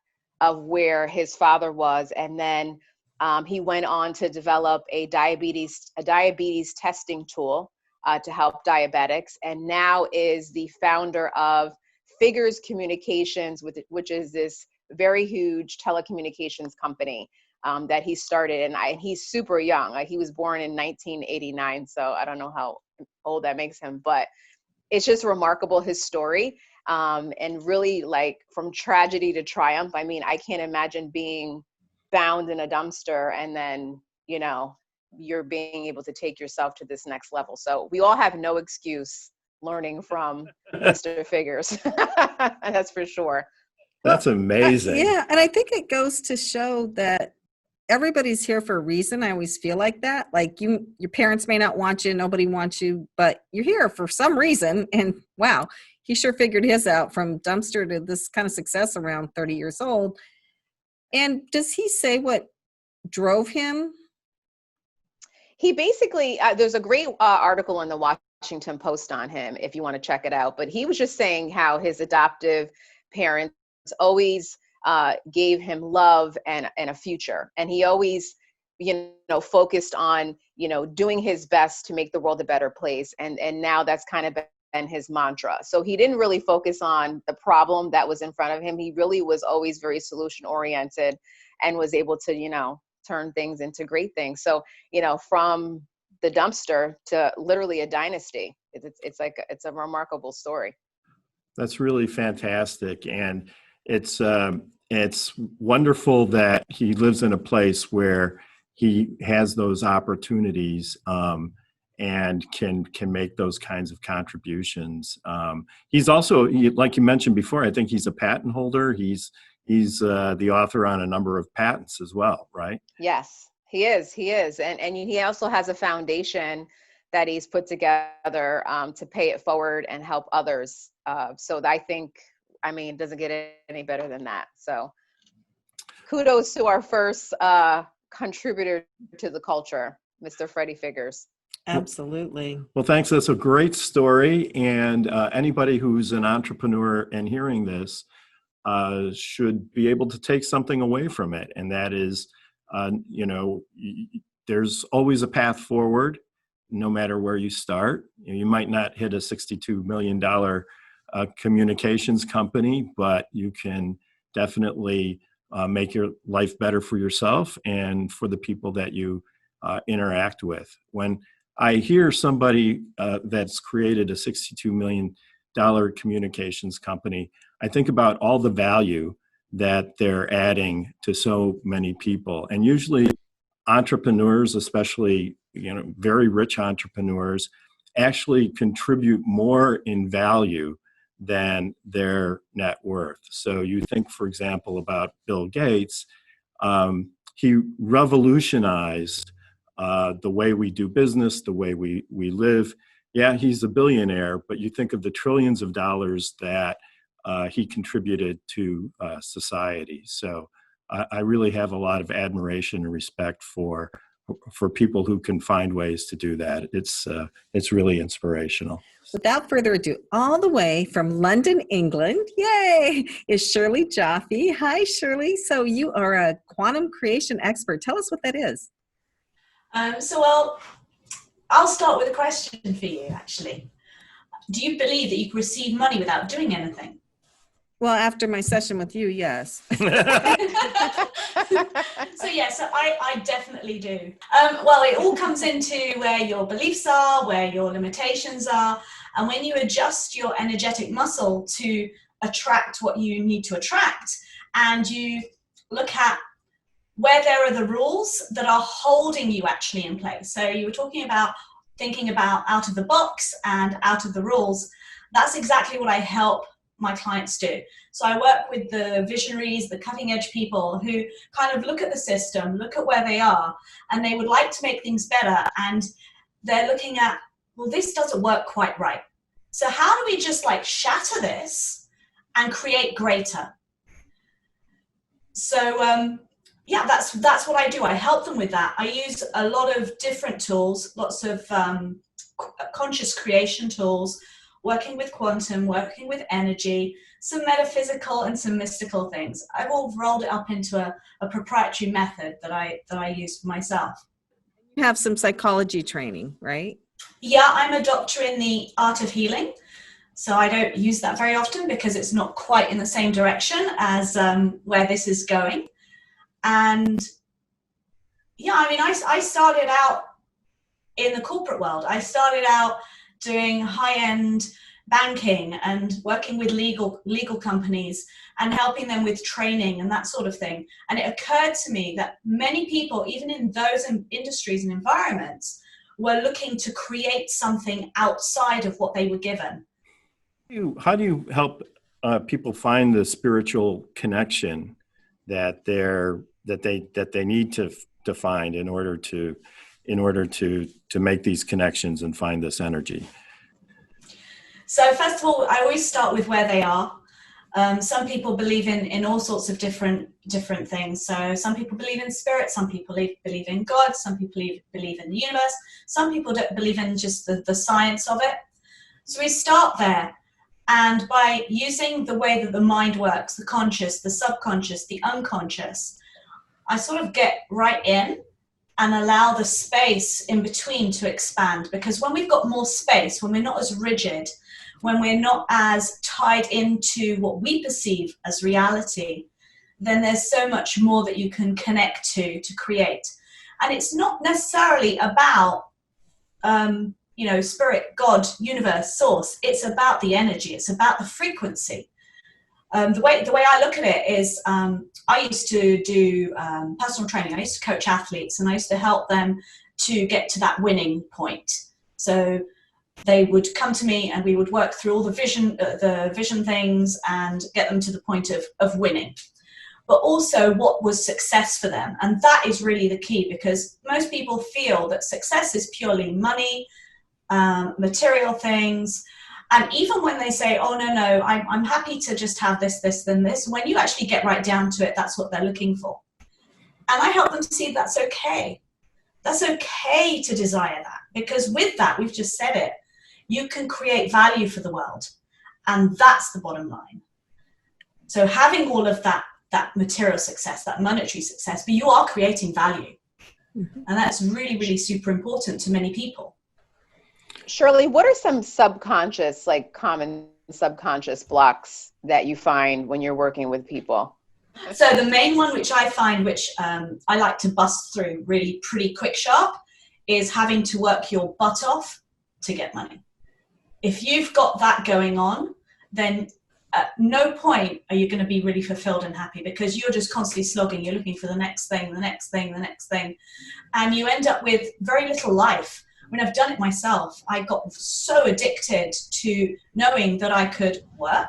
of where his father was. And then he went on to develop a diabetes testing tool to help diabetics, and now is the founder of Figures Communications, which is this very huge telecommunications company that he started. And he's super young. Like, he was born in 1989. So I don't know how old that makes him, but it's just remarkable, his story. And really, like, from tragedy to triumph. I mean, I can't imagine being found in a dumpster and then, you're being able to take yourself to this next level. So we all have no excuse learning from Mr. Figures. That's for sure. That's amazing. Yeah. And I think it goes to show that everybody's here for a reason. I always feel like that. Like, your parents may not want you, nobody wants you, but you're here for some reason. And wow, he sure figured his out, from dumpster to this kind of success around 30 years old. And does he say what drove him? He basically, there's a great article in the Washington Post on him, if you want to check it out. But he was just saying how his adoptive parents always gave him love and a future. And he always, focused on, doing his best to make the world a better place. And now that's kind of been his mantra. So he didn't really focus on the problem that was in front of him. He really was always very solution oriented and was able to, turn things into great things. So, from the dumpster to literally a dynasty, it's a remarkable story. That's really fantastic. And it's wonderful that he lives in a place where he has those opportunities and can make those kinds of contributions. He's also, like you mentioned before, I think he's a patent holder. He's the author on a number of patents as well, right? Yes, he is. And he also has a foundation that he's put together to pay it forward and help others. So I think, it doesn't get any better than that. So kudos to our first contributor to the culture, Mr. Freddie Figures. Absolutely. Well, thanks. That's a great story. And anybody who's an entrepreneur and hearing this should be able to take something away from it. And that is, there's always a path forward, no matter where you start. You might not hit a $62 million communications company, but you can definitely make your life better for yourself and for the people that you interact with. When I hear somebody that's created a $62 million communications company, I think about all the value that they're adding to so many people. And usually entrepreneurs, especially, very rich entrepreneurs, actually contribute more in value than their net worth. So you think, for example, about Bill Gates. He revolutionized the way we do business, the way we live. Yeah, he's a billionaire, but you think of the trillions of dollars that he contributed to society. So I really have a lot of admiration and respect for people who can find ways to do that. It's really inspirational. Without further ado, all the way from London, England, yay, is Shirley Jaffe. Hi, Shirley. So you are a quantum creation expert. Tell us what that is. I'll start with a question for you, actually. Do you believe that you can receive money without doing anything? Well, after my session with you, yes. So I definitely do. It all comes into where your beliefs are, where your limitations are. And when you adjust your energetic muscle to attract what you need to attract, and you look at where there are the rules that are holding you actually in place. So you were talking about thinking about out of the box and out of the rules. That's exactly what I help my clients do. So I work with the visionaries, the cutting edge people who kind of look at the system, look at where they are, and they would like to make things better. And they're looking at, well, this doesn't work quite right. So how do we just shatter this and create greater? So that's what I do. I help them with that. I use a lot of different tools, lots of conscious creation tools, working with quantum, working with energy, some metaphysical and some mystical things. I've all rolled it up into a proprietary method that I use for myself. You have some psychology training, right? Yeah, I'm a doctor in the art of healing. So I don't use that very often because it's not quite in the same direction as where this is going. And yeah, I mean, I started out in the corporate world. I started out doing high-end banking and working with legal companies and helping them with training and that sort of thing. And it occurred to me that many people, even in those industries and environments, were looking to create something outside of what they were given. How do you help people find the spiritual connection that they need to find in order to make these connections and find this energy? So first of all, I always start with where they are. Some people believe in all sorts of different things. So some people believe in spirit, some people believe in God, some people believe in the universe, some people don't believe in just the science of it. So we start there. And by using the way that the mind works, the conscious, the subconscious, the unconscious, I sort of get right in and allow the space in between to expand. Because when we've got more space, when we're not as rigid, when we're not as tied into what we perceive as reality, then there's so much more that you can connect to create. And it's not necessarily about, spirit, God, universe, source. It's about the energy. It's about the frequency. The way I look at it is, I used to do personal training. I used to coach athletes, and I used to help them to get to that winning point. So they would come to me, and we would work through all the vision things, and get them to the point of winning. But also, what was success for them? And that is really the key, because most people feel that success is purely money, material things. And even when they say, oh, no, I'm happy to just have this, then this, when you actually get right down to it, that's what they're looking for. And I help them see that's okay. That's okay to desire that, because with that, we've just said it, you can create value for the world. And that's the bottom line. So having all of that material success, that monetary success, but you are creating value. And that's really, really super important to many people. Shirley, what are some subconscious, like common subconscious blocks that you find when you're working with people? So the main one, which I find, which I like to bust through really pretty quick sharp, is having to work your butt off to get money. If you've got that going on, then at no point are you going to be really fulfilled and happy, because you're just constantly slogging. You're looking for the next thing, the next thing, the next thing. And you end up with very little life. I mean, I've done it myself. I got so addicted to knowing that I could work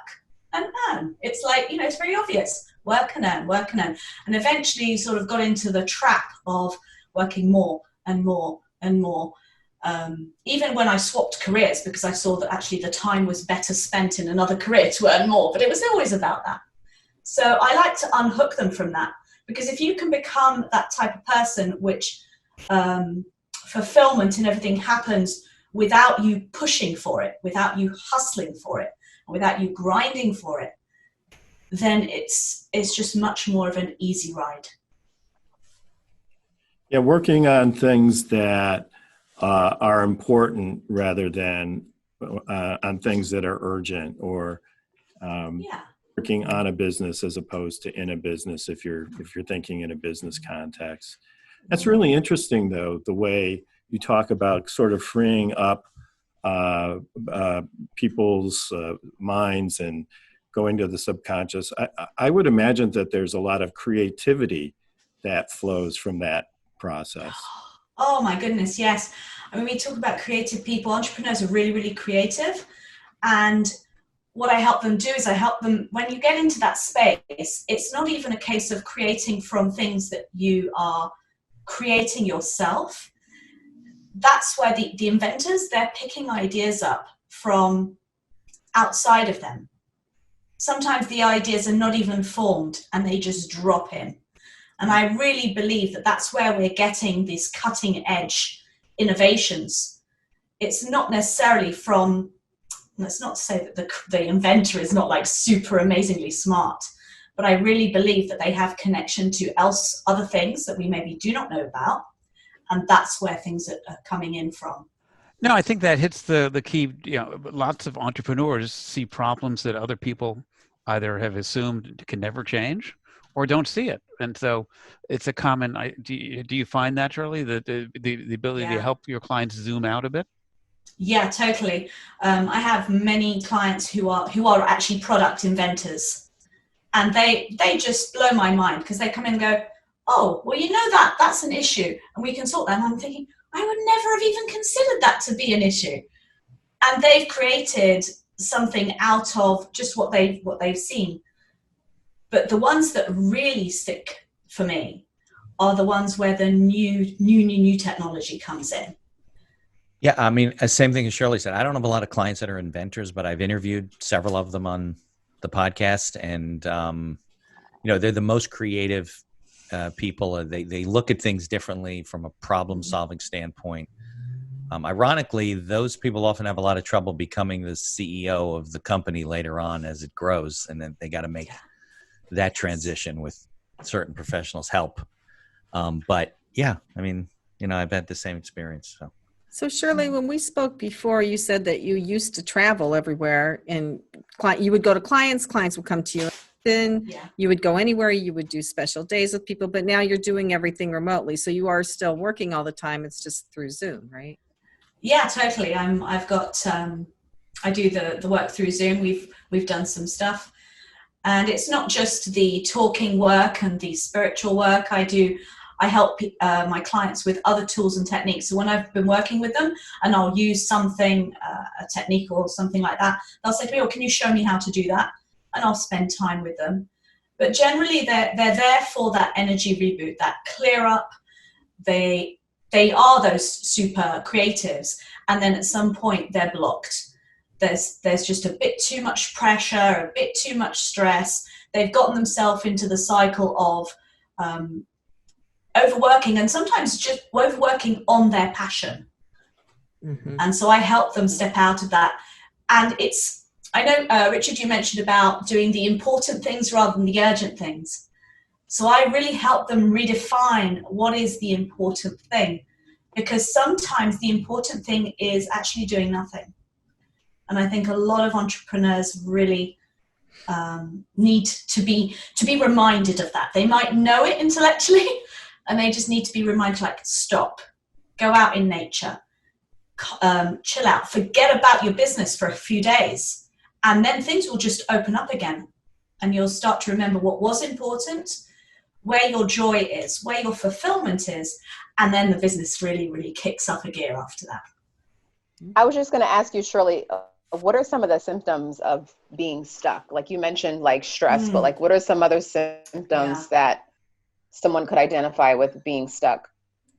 and earn. It's like, it's very obvious. Work and earn, work and earn. And eventually you sort of got into the trap of working more and more and more. Even when I swapped careers, because I saw that actually the time was better spent in another career to earn more, but it was always about that. So I like to unhook them from that, because if you can become that type of person which fulfillment and everything happens without you pushing for it, without you hustling for it, without you grinding for it, then it's just much more of an easy ride. Yeah, working on things that are important rather than on things that are urgent, or working on a business as opposed to in a business if you're thinking in a business context. That's really interesting, though, the way you talk about sort of freeing up people's minds and going to the subconscious. I would imagine that there's a lot of creativity that flows from that process. Oh my goodness, yes. I mean, we talk about creative people. Entrepreneurs are really, really creative. And what I help them do is I help them, when you get into that space, it's not even a case of creating from things that you are creating yourself. That's where the inventors, they're picking ideas up from outside of them. Sometimes the ideas are not even formed and they just drop in. And I really believe that that's where we're getting these cutting edge innovations. It's not necessarily from, let's not say that the inventor is not like super amazingly smart, but I really believe that they have connection to other things that we maybe do not know about. And that's where things are coming in from. No, I think that hits the key. You know, lots of entrepreneurs see problems that other people either have assumed can never change or don't see it, and so it's a common. Do you find that, Shirley, that the ability to Yeah. help your clients zoom out a bit? Yeah, totally. I have many clients who are actually product inventors, and they just blow my mind because they come in and go, oh, well, you know, that's an issue and we can sort that. And I'm thinking, I would never have even considered that to be an issue. And they've created something out of just what they've seen. But the ones that really stick for me are the ones where the new technology comes in. Yeah, I mean, same thing as Shirley said. I don't have a lot of clients that are inventors, but I've interviewed several of them on the podcast, and they're the most creative people. They look at things differently from a problem-solving standpoint. Ironically, those people often have a lot of trouble becoming the CEO of the company later on as it grows, and then they got to make that transition with certain professionals' help. But yeah, I mean, I've had the same experience. So Shirley, when we spoke before, you said that you used to travel everywhere, and you would go to clients would come to you. Then you would go anywhere, you would do special days with people, but now you're doing everything remotely. So you are still working all the time. It's just through Zoom, right? Yeah, totally. I've got I do the work through Zoom. We've done some stuff, and it's not just the talking work and the spiritual work. I help my clients with other tools and techniques. So when I've been working with them and I'll use something, a technique or something like that, they'll say to me, oh, can you show me how to do that? And I'll spend time with them. But generally they're there for that energy reboot, that clear up. They are those super creatives. And then at some point they're blocked. There's just a bit too much pressure, a bit too much stress. They've gotten themselves into the cycle of overworking, and sometimes just overworking on their passion. Mm-hmm. And so I help them step out of that. And I know, Richard, you mentioned about doing the important things rather than the urgent things. So I really help them redefine what is the important thing, because sometimes the important thing is actually doing nothing. And I think a lot of entrepreneurs really need to be reminded of that. They might know it intellectually, and they just need to be reminded, like, stop, go out in nature, chill out, forget about your business for a few days, and then things will just open up again. And you'll start to remember what was important, where your joy is, where your fulfillment is, and then the business really, really kicks up a gear after that. I was just going to ask you, Shirley, what are some of the symptoms of being stuck? Like you mentioned, like stress, but like what are some other symptoms that someone could identify with being stuck?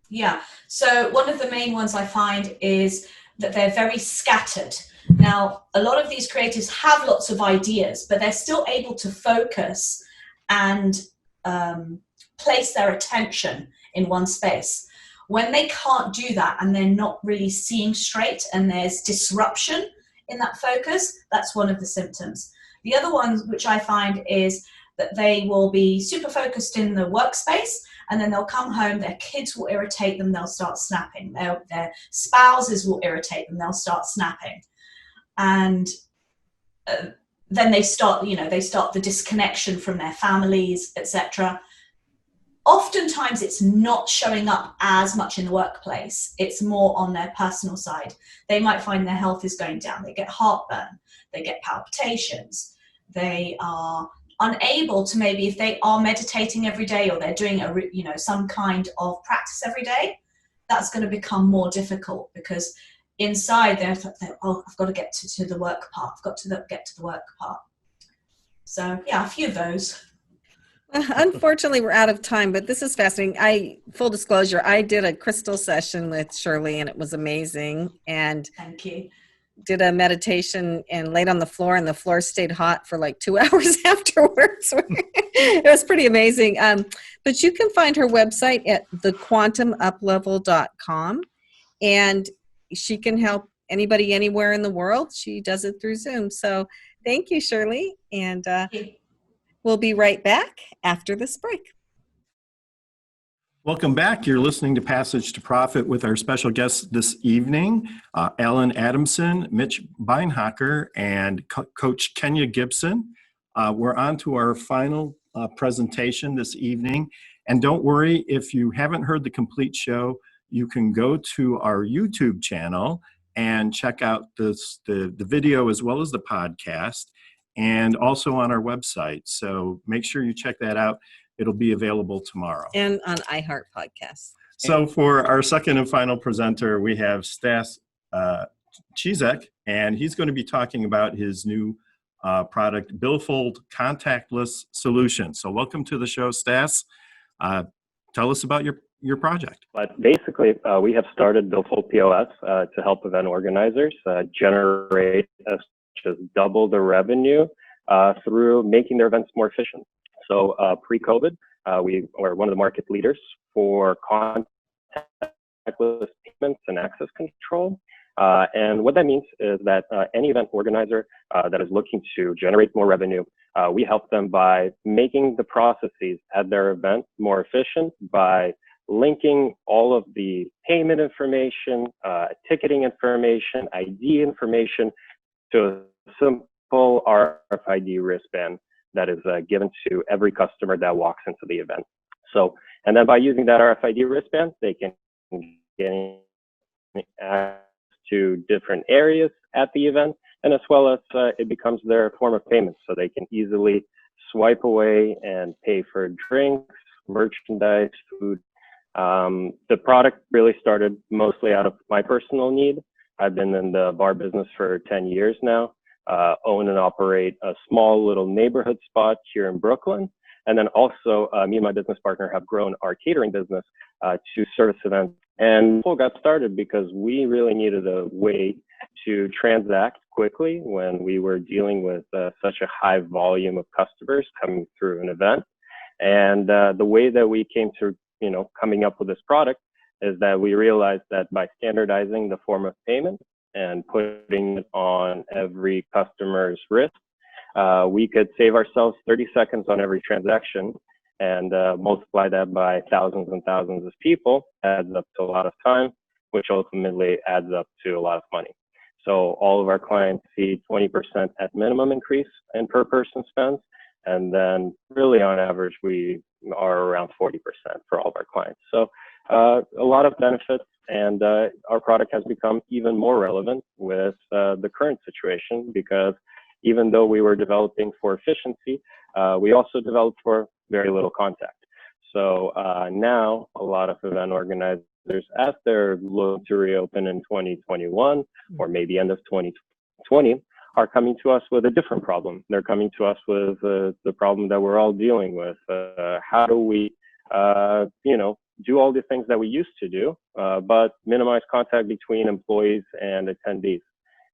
Yeah. So one of the main ones I find is that they're very scattered. Now, a lot of these creatives have lots of ideas, but they're still able to focus and place their attention in one space. When they can't do that and they're not really seeing straight and there's disruption in that focus, that's one of the symptoms. The other one, which I find, is that they will be super focused in the workspace, and then they'll come home, their kids will irritate them, they'll start snapping. Their spouses will irritate them, they'll start snapping. And then they start the disconnection from their families, etc. Oftentimes it's not showing up as much in the workplace. It's more on their personal side. They might find their health is going down. They get heartburn, they get palpitations, they are unable to, maybe if they are meditating every day or they're doing some kind of practice every day, that's going to become more difficult because inside they're I've got to get to the work part. I've got to get to the work part. So yeah, a few of those. Unfortunately, we're out of time, but this is fascinating. Full disclosure, I did a crystal session with Shirley and it was amazing. And thank you. Did a meditation and laid on the floor, and the floor stayed hot for like 2 hours afterwards. It was pretty amazing. But you can find her website at thequantumuplevel.com, and she can help anybody anywhere in the world. She does it through Zoom. So thank you, Shirley. And we'll be right back after this break. Welcome back. You're listening to Passage to Profit with our special guests this evening, Alan Adamson, Mitch Beinhaker, and Coach Kenya Gibson. We're on to our final presentation this evening. And don't worry, if you haven't heard the complete show, you can go to our YouTube channel and check out the video as well as the podcast, and also on our website. So make sure you check that out. It'll be available tomorrow. And on iHeart Podcasts. So for our second and final presenter, we have Stas Chizek, and he's going to be talking about his new product, Billfold Contactless Solution. So welcome to the show, Stas. Tell us about your project. But basically, we have started Billfold POS to help event organizers generate just double the revenue through making their events more efficient. So pre-COVID, we were one of the market leaders for contactless payments and access control. And what that means is that any event organizer that is looking to generate more revenue, we help them by making the processes at their event more efficient by linking all of the payment information, ticketing information, ID information to a simple RFID wristband that is given to every customer that walks into the event. So, and then by using that RFID wristband, they can get access to different areas at the event, and as well as it becomes their form of payment, so they can easily swipe away and pay for drinks, merchandise, food. The product really started mostly out of my personal need. I've been in the bar business for 10 years now. Own and operate a small little neighborhood spot here in Brooklyn. And then also, me and my business partner have grown our catering business to service events. And people got started because we really needed a way to transact quickly when we were dealing with such a high volume of customers coming through an event. And the way that we came to, coming up with this product is that we realized that by standardizing the form of payment and putting it on every customer's wrist, we could save ourselves 30 seconds on every transaction, and multiply that by thousands and thousands of people, adds up to a lot of time, which ultimately adds up to a lot of money. So all of our clients see 20% at minimum increase in per person spends, and then really on average, we are around 40% for all of our clients. So a lot of benefits. And our product has become even more relevant with the current situation, because even though we were developing for efficiency, we also developed for very little contact. So now a lot of event organizers, as they're looking to reopen in 2021 or maybe end of 2020, are coming to us with a different problem. They're coming to us with the problem that we're all dealing with. How do we, do all the things that we used to do, but minimize contact between employees and attendees.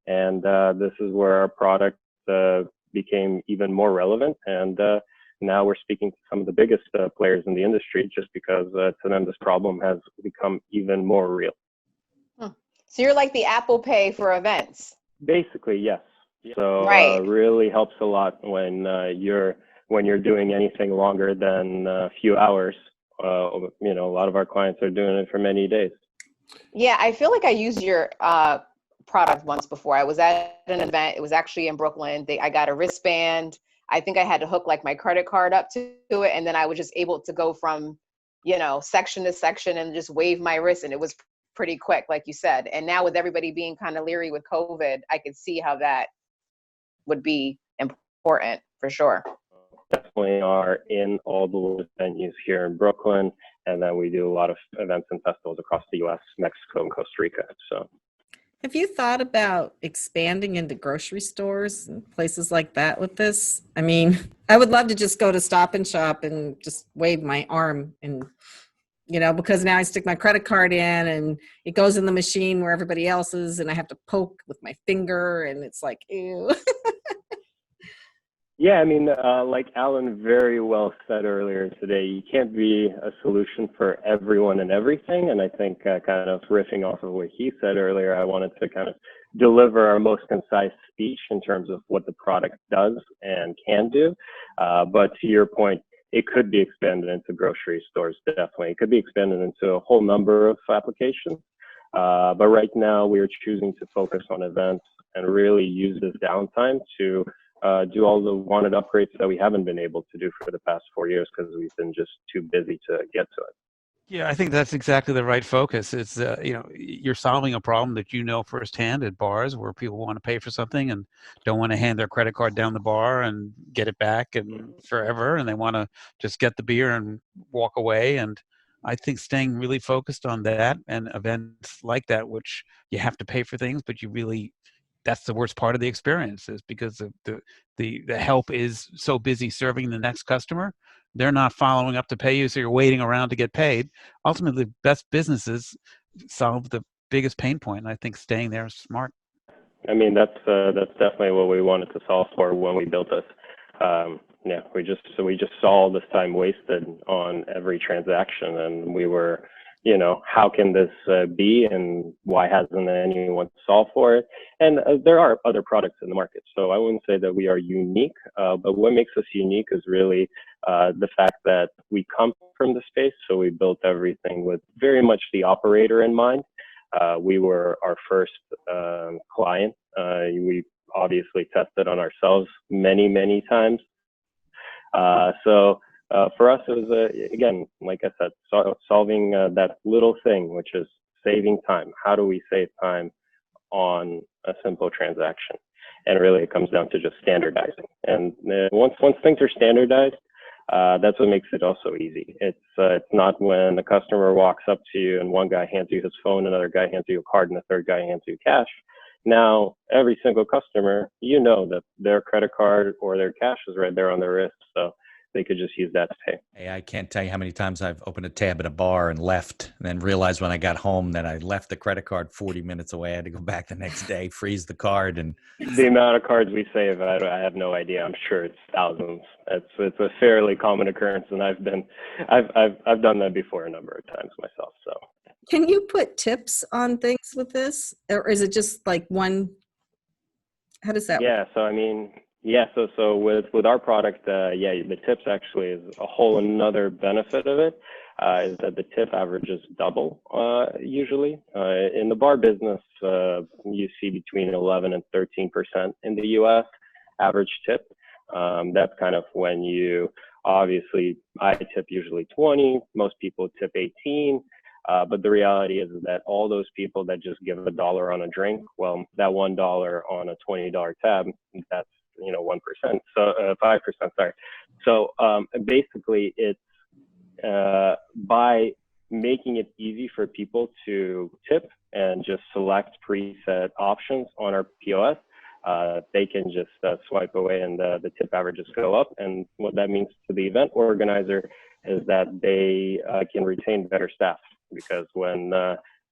And this is where our product became even more relevant. And now we're speaking to some of the biggest players in the industry, just because to them this problem has become even more real. So you're like the Apple Pay for events. Basically, yes. So right. Really helps a lot when you're doing anything longer than a few hours. A lot of our clients are doing it for many days. Yeah, I feel like I used your product once before. I was at an event. It was actually in Brooklyn. I got a wristband. I think I had to hook like my credit card up to it, and then I was just able to go from, section to section and just wave my wrist, and it was pretty quick, like you said. And now with everybody being kind of leery with COVID, I could see how that would be important for sure. Definitely are in all the venues here in Brooklyn, and then we do a lot of events and festivals across the U.S., Mexico, and Costa Rica. So, have you thought about expanding into grocery stores and places like that with this? I mean, I would love to just go to Stop and Shop and just wave my arm, and because now I stick my credit card in and it goes in the machine where everybody else is, and I have to poke with my finger, and it's like, ew. Yeah, I mean, like Alan very well said earlier today, you can't be a solution for everyone and everything. And I think kind of riffing off of what he said earlier, I wanted to kind of deliver our most concise speech in terms of what the product does and can do. But to your point, it could be expanded into grocery stores, definitely. It could be expanded into a whole number of applications. But right now, we are choosing to focus on events and really use this downtime to do all the wanted upgrades that we haven't been able to do for the past 4 years because we've been just too busy to get to it. Yeah, I think that's exactly the right focus. It's you're solving a problem that you know firsthand at bars where people want to pay for something and don't want to hand their credit card down the bar and get it back and forever, and they want to just get the beer and walk away. And I think staying really focused on that and events like that, which you have to pay for things, but you really that's the worst part of the experience is because the help is so busy serving the next customer. They're not following up to pay you, so you're waiting around to get paid. Ultimately, the best businesses solve the biggest pain point, and I think staying there is smart. I mean, that's definitely what we wanted to solve for when we built this. Yeah, we just saw all this time wasted on every transaction, and we were, how can this be, and why hasn't anyone solved for it? And there are other products in the market, so I wouldn't say that we are unique. But what makes us unique is really the fact that we come from the space, so we built everything with very much the operator in mind. We were our first client. We obviously tested on ourselves many, many times. So for us, it was, again, like I said, solving that little thing, which is saving time. How do we save time on a simple transaction? And really, it comes down to just standardizing. And once things are standardized, that's what makes it also easy. It's not when the customer walks up to you and one guy hands you his phone, another guy hands you a card, and the third guy hands you cash. Now, every single customer, that their credit card or their cash is right there on their wrist, so they could just use that to pay. Hey, I can't tell you how many times I've opened a tab at a bar and left, and then realized when I got home that I left the credit card 40 minutes away. I had to go back the next day, freeze the card, and The amount of cards we save, I have no idea. I'm sure it's thousands. It's a fairly common occurrence, and I've done that before a number of times myself. So, Can you put tips on things with this, or is it just like one? How does that work? yeah. So I mean, So with our product, the tips actually is a whole another benefit of it. Is that the tip average is double usually. In the bar business, you see between 11 and 13% in the U.S. average tip. That's kind of when I tip usually 20. Most people tip 18. But the reality is that all those people that just give $1 on a drink, well, that $1 on a $20 tab, that's 1%. So 5%. Sorry. So basically, it's by making it easy for people to tip and just select preset options on our POS, they can just swipe away and the tip averages go up. And what that means to the event organizer is that they can retain better staff, because when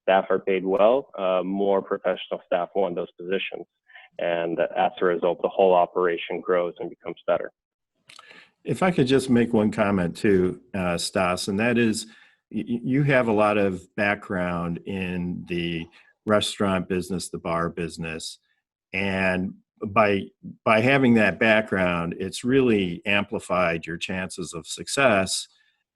staff are paid well, more professional staff want those positions. And as a result, the whole operation grows and becomes better. If I could just make one comment too, Stas, and that is, you have a lot of background in the restaurant business, the bar business, and by having that background, it's really amplified your chances of success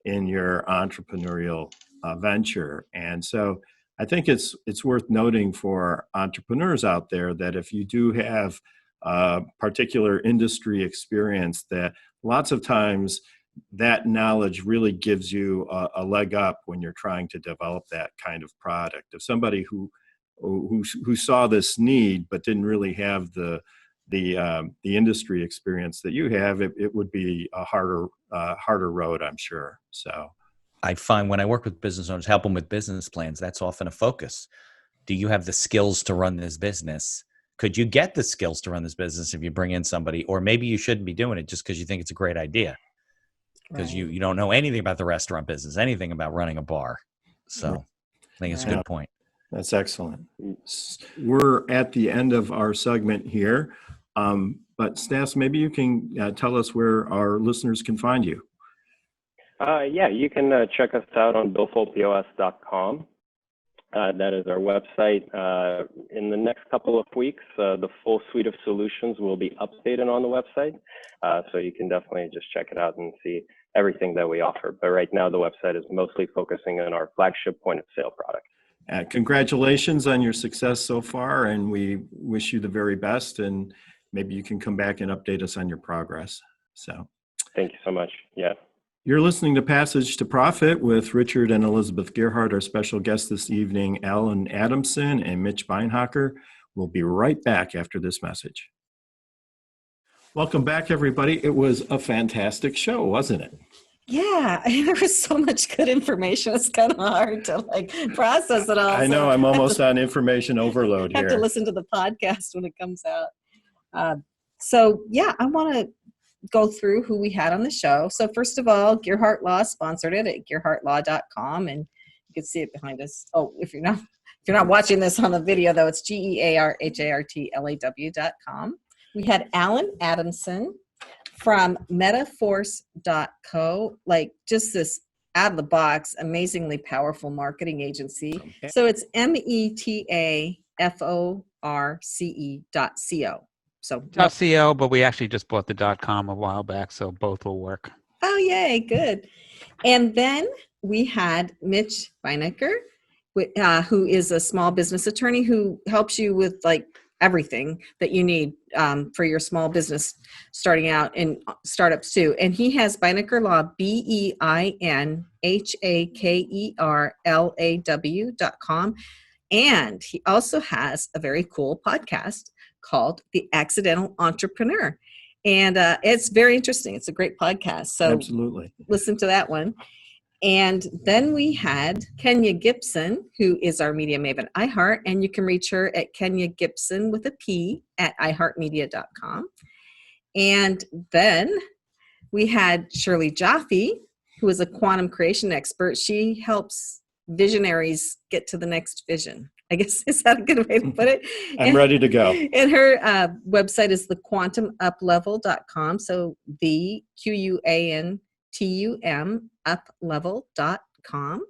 in your entrepreneurial venture. And so I think it's worth noting for entrepreneurs out there that if you do have particular industry experience, that lots of times that knowledge really gives you a leg up when you're trying to develop that kind of product. If somebody who saw this need but didn't really have the industry experience that you have, it would be a harder road, I'm sure. So I find when I work with business owners, help them with business plans, that's often a focus. Do you have the skills to run this business? Could you get the skills to run this business if you bring in somebody? Or maybe you shouldn't be doing it just because you think it's a great idea, because you don't know anything about the restaurant business, anything about running a bar. So I think it's a good point. That's excellent. We're at the end of our segment here. But Stas, maybe you can tell us where our listeners can find you. You can check us out on billfoldpos.com. That is our website. In the next couple of weeks, the full suite of solutions will be updated on the website. So you can definitely just check it out and see everything that we offer. But right now, the website is mostly focusing on our flagship point of sale product. Congratulations on your success so far, and we wish you the very best, and maybe you can come back and update us on your progress. So, thank you so much. Yeah. You're listening to Passage to Profit with Richard and Elizabeth Gerhardt. Our special guests this evening, Alan Adamson and Mitch Beinhaker. We'll be right back after this message. Welcome back, everybody. It was a fantastic show, wasn't it? Yeah, there was so much good information. It's kind of hard to process it all. I know, I'm almost on information overload here. I have to listen to the podcast when it comes out. So yeah, I want to go through who we had on the show. So first of all, Gerhardt Law sponsored it at gerhardtlaw.com, and you can see it behind us. Oh, if you're not watching this on the video though, it's GEARHARTLAW.com. We had Alan Adamson from metaforce.co, just this out of the box, amazingly powerful marketing agency. Okay. So it's metaforce.co. So .co, but we actually just bought the .com a while back, so both will work. Oh, yay, good. And then we had Mitch Beinhaker, who is a small business attorney who helps you with everything that you need for your small business starting out and startups too. And he has Beinhaker Law, BEINHAKERLAW.com. And he also has a very cool podcast called The Accidental Entrepreneur. And it's very interesting. It's a great podcast. So absolutely listen to that one. And then we had Kenya Gibson, who is our media maven at iHeart, and you can reach her at Kenya Gibson with a P at iHeartMedia.com. And then we had Shirley Jaffe, who is a quantum creation expert. She helps visionaries get to the next vision. I guess, is that a good way to put it? I'm ready to go. And her website is thequantumuplevel.com. So the QUANTUM uplevel.com.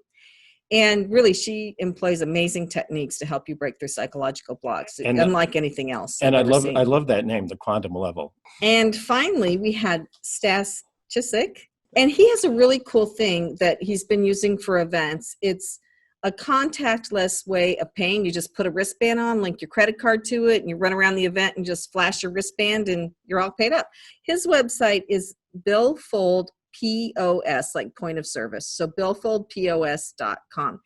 And really, she employs amazing techniques to help you break through psychological blocks, unlike anything else. And I love that name, the Quantum Level. And finally, we had Stas Chisik, and he has a really cool thing that he's been using for events. It's a contactless way of paying. You just put a wristband on, link your credit card to it, and you run around the event and just flash your wristband, and you're all paid up. His website is Billfold POS, like point of service. So billfoldpos.com.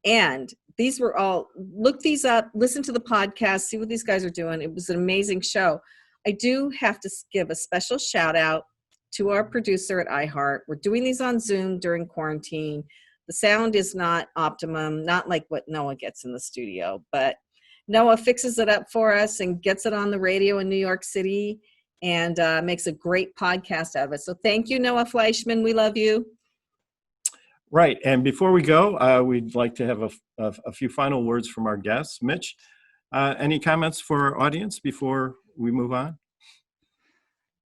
And these were all, look these up, listen to the podcast, see what these guys are doing. It was an amazing show. I do have to give a special shout out to our producer at iHeart. We're doing these on Zoom during quarantine. The sound is not optimum, not like what Noah gets in the studio, but Noah fixes it up for us and gets it on the radio in New York City, and makes a great podcast out of it. So thank you, Noah Fleischman. We love you. Right. And before we go, we'd like to have a few final words from our guests. Mitch, any comments for our audience before we move on?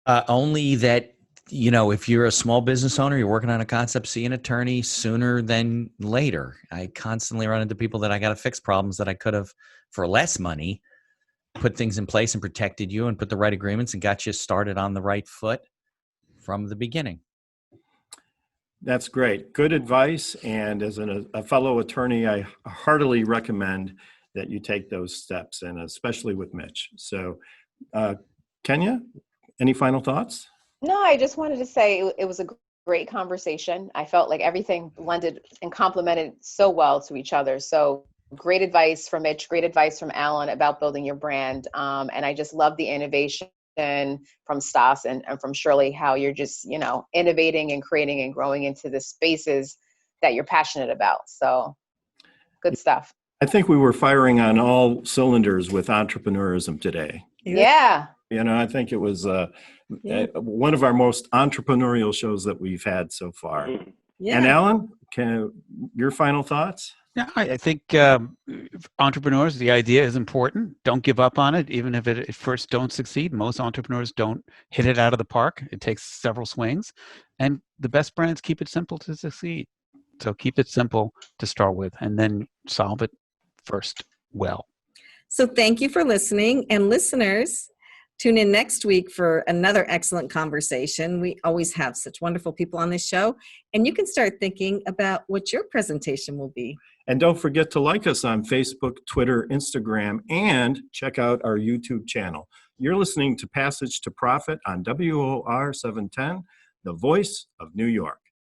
Only that, if you're a small business owner, you're working on a concept, see an attorney sooner than later. I constantly run into people that I got to fix problems that I could have, for less money, put things in place and protected you and put the right agreements and got you started on the right foot from the beginning. That's great. Good advice. And as a fellow attorney, I heartily recommend that you take those steps, and especially with Mitch. So, Kenya, any final thoughts? No, I just wanted to say it was a great conversation. I felt like everything blended and complemented so well to each other. So great advice from Mitch, great advice from Alan about building your brand. And I just love the innovation from Stas and from Shirley, how you're just, innovating and creating and growing into the spaces that you're passionate about. So good stuff. I think we were firing on all cylinders with entrepreneurism today. Yeah. I think it was one of our most entrepreneurial shows that we've had so far. Yeah. And Alan, your final thoughts? Yeah, I think entrepreneurs, the idea is important. Don't give up on it, even if it at first don't succeed. Most entrepreneurs don't hit it out of the park. It takes several swings. And the best brands keep it simple to succeed. So keep it simple to start with, and then solve it first well. So thank you for listening. And listeners, Tune in next week for another excellent conversation. We always have such wonderful people on this show, and you can start thinking about what your presentation will be. And don't forget to like us on Facebook, Twitter, Instagram, and check out our YouTube channel. You're listening to Passage to Profit on WOR 710, the voice of New York.